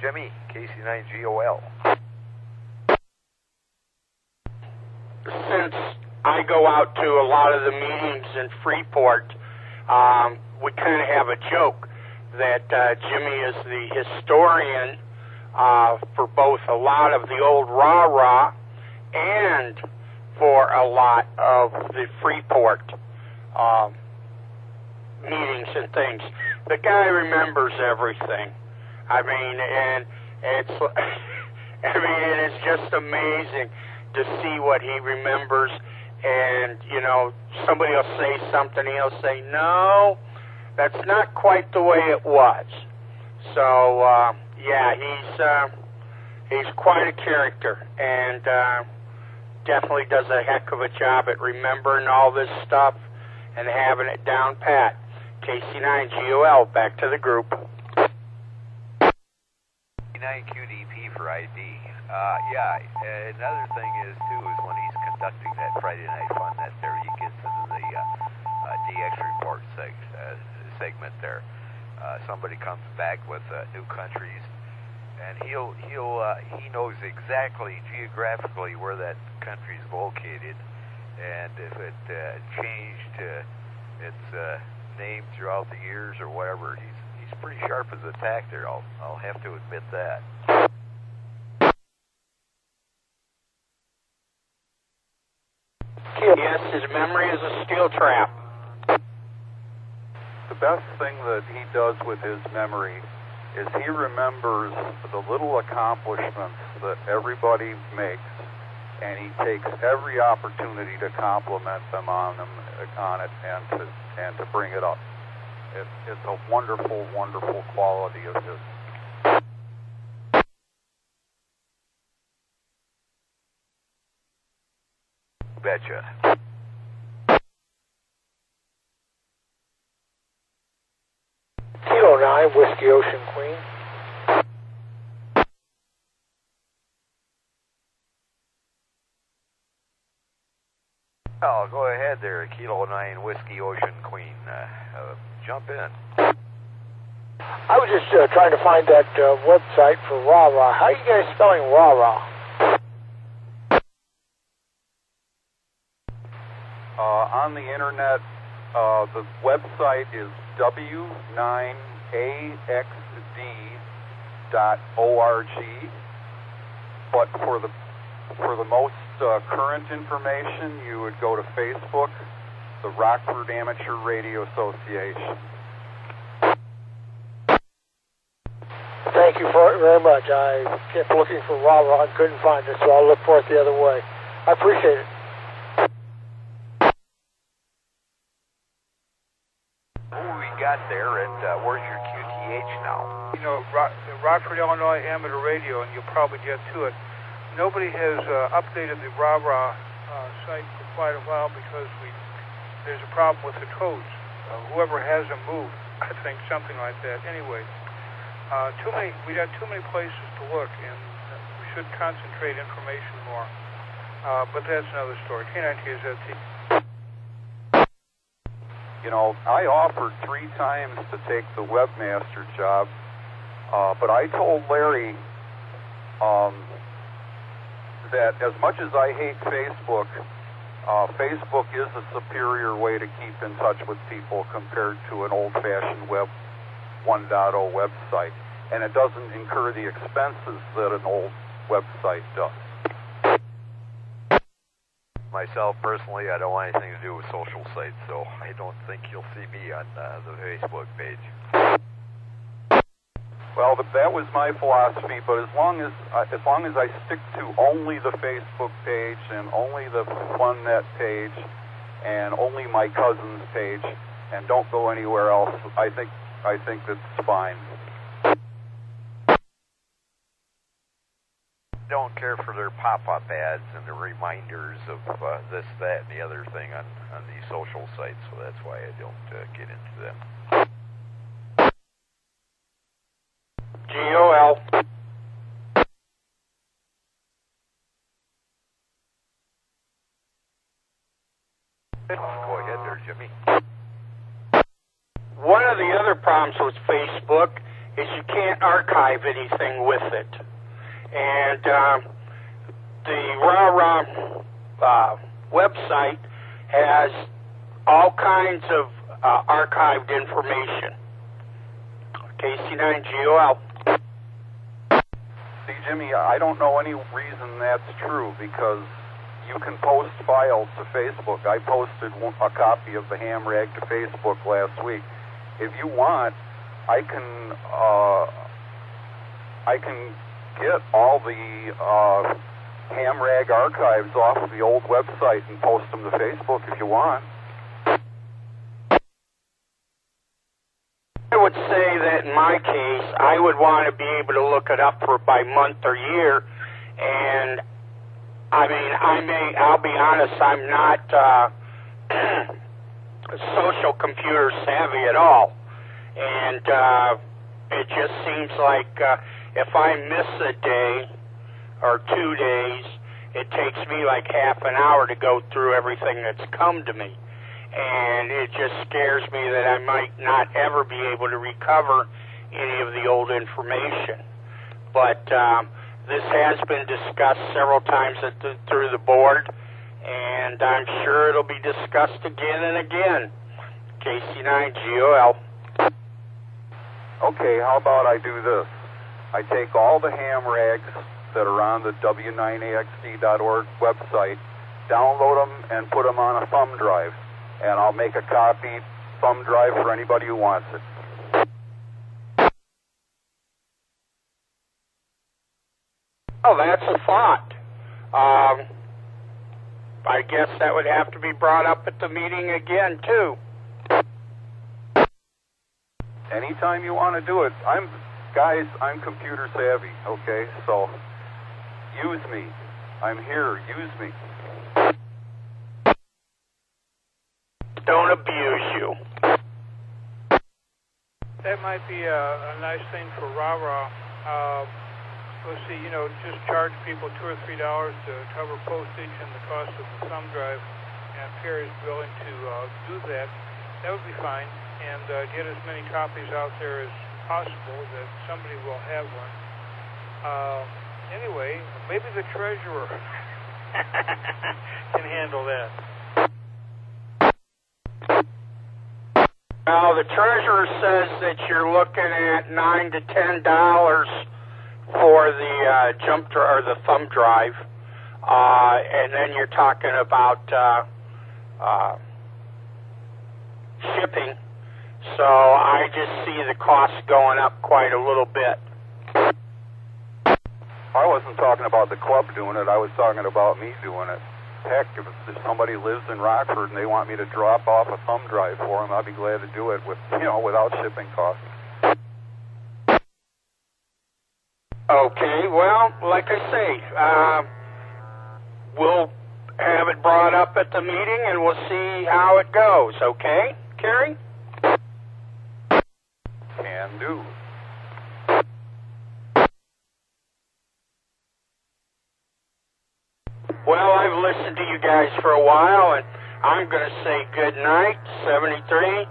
Jimmy, KC9GOL. Since I go out to a lot of the meetings in Freeport, we kind of have a joke that Jimmy is the historian for both a lot of the old Rara and for a lot of the Freeport meetings and things. The guy remembers everything. I mean, and it's it is just amazing to see what he remembers. And somebody will say something, he'll say, "No, that's not quite the way it was." So yeah, he's quite a character, and definitely does a heck of a job at remembering all this stuff and having it down pat. KC9GOL, back to the group. K9QDP for ID. Another thing is when he's conducting that Friday Night Fun net there, he gets into the DX report segment there. Somebody comes back with new countries, and he knows exactly geographically where that country is located, and if it changed its name throughout the years or whatever. He's pretty sharp as a tack there. I'll have to admit that. Yes, his memory is a steel trap. The best thing that he does with his memory is he remembers the little accomplishments that everybody makes, and he takes every opportunity to compliment them on it and to bring it up. It's a wonderful, wonderful quality of his. Betcha. Kilo 9, Whiskey Ocean Queen. Oh, go ahead there, Kilo 9 Whiskey Ocean Queen. Jump in. I was just trying to find that website for Rara. How are you guys spelling Rara? On the internet, the website is w9axd.org, but for the most current information, you would go to Facebook, the Rockford Amateur Radio Association. Thank you very much. I kept looking for Rara and couldn't find it, so I'll look for it the other way. I appreciate it. Got there, and where's your QTH now? You know, Rockford, Illinois Amateur Radio, and you'll probably get to it. Nobody has updated the Rara site for quite a while because there's a problem with the codes. Whoever has them moved, I think, something like that. Anyway, we got too many places to look, and we should concentrate information more. But that's another story. K9TZT. You know, I offered 3 times to take the webmaster job, but I told Larry that as much as I hate Facebook, Facebook is a superior way to keep in touch with people compared to an old-fashioned Web 1.0 website, and it doesn't incur the expenses that an old website does. Myself, personally, I don't want anything to do with social sites, so I don't think you'll see me on the Facebook page. Well, that was my philosophy, but as long as I stick to only the Facebook page and only the FunNet page and only my cousin's page and don't go anywhere else, I think that's fine. Don't care for their pop-up ads and the reminders of this, that, and the other thing on these social sites, so that's why I don't get into them. GOL. Go ahead there, Jimmy. One of the other problems with Facebook is you can't archive anything with it. And the Rara website has all kinds of archived information. KC9GOL. See, Jimmy, I don't know any reason that's true because you can post files to Facebook. I posted a copy of the ham rag to Facebook last week. If you want, I can get all the ham rag archives off of the old website and post them to Facebook if you want. I would say that in my case, I would want to be able to look it up by month or year, and I mean, I'll be honest, I'm not social computer savvy at all, and it just seems like if I miss a day or 2 days, it takes me like half an hour to go through everything that's come to me. And it just scares me that I might not ever be able to recover any of the old information. But this has been discussed several times through the board, and I'm sure it'll be discussed again and again. KC9GOL. Okay, how about I do this? I take all the ham rags that are on the w9axd.org website, download them, and put them on a thumb drive. And I'll make a copy thumb drive for anybody who wants it. Oh, that's a thought. I guess that would have to be brought up at the meeting again, too. Anytime you want to do it. Guys, I'm computer savvy, okay? So, use me. I'm here. Use me. Don't abuse you. That might be a nice thing for Rara. Let's see, just charge people $2 or $3 to cover postage and the cost of the thumb drive, and if Perry's willing to do that, that would be fine, and get as many copies out there as possible that somebody will have one. Anyway, maybe the treasurer can handle that. Now, the treasurer says that you're looking at $9 to $10 for the or the thumb drive, and then you're talking about shipping. So I just see the cost going up quite a little bit. I wasn't talking about the club doing it. I was talking about me doing it. Heck, if somebody lives in Rockford and they want me to drop off a thumb drive for them, I'd be glad to do it without shipping costs. Okay, well, like I say, we'll have it brought up at the meeting and we'll see how it goes, okay, Kerry? Can do. Well, I've listened to you guys for a while, and I'm going to say good night, 73.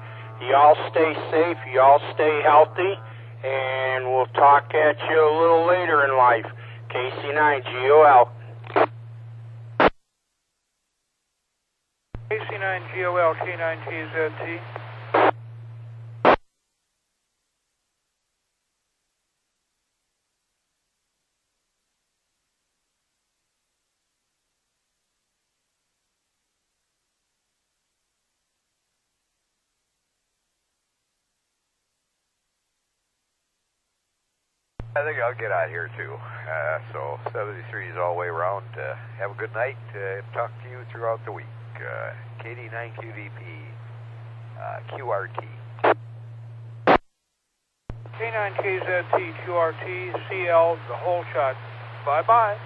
You all stay safe, you all stay healthy, and we'll talk at you a little later in life. KC9GOL. KC9GOL, K9GZT. I think I'll get out here too. So 73 is all the way around. Have a good night. Talk to you throughout the week. KD9QVP, QRT. K9KZT, QRT, CL, the whole shot. Bye-bye.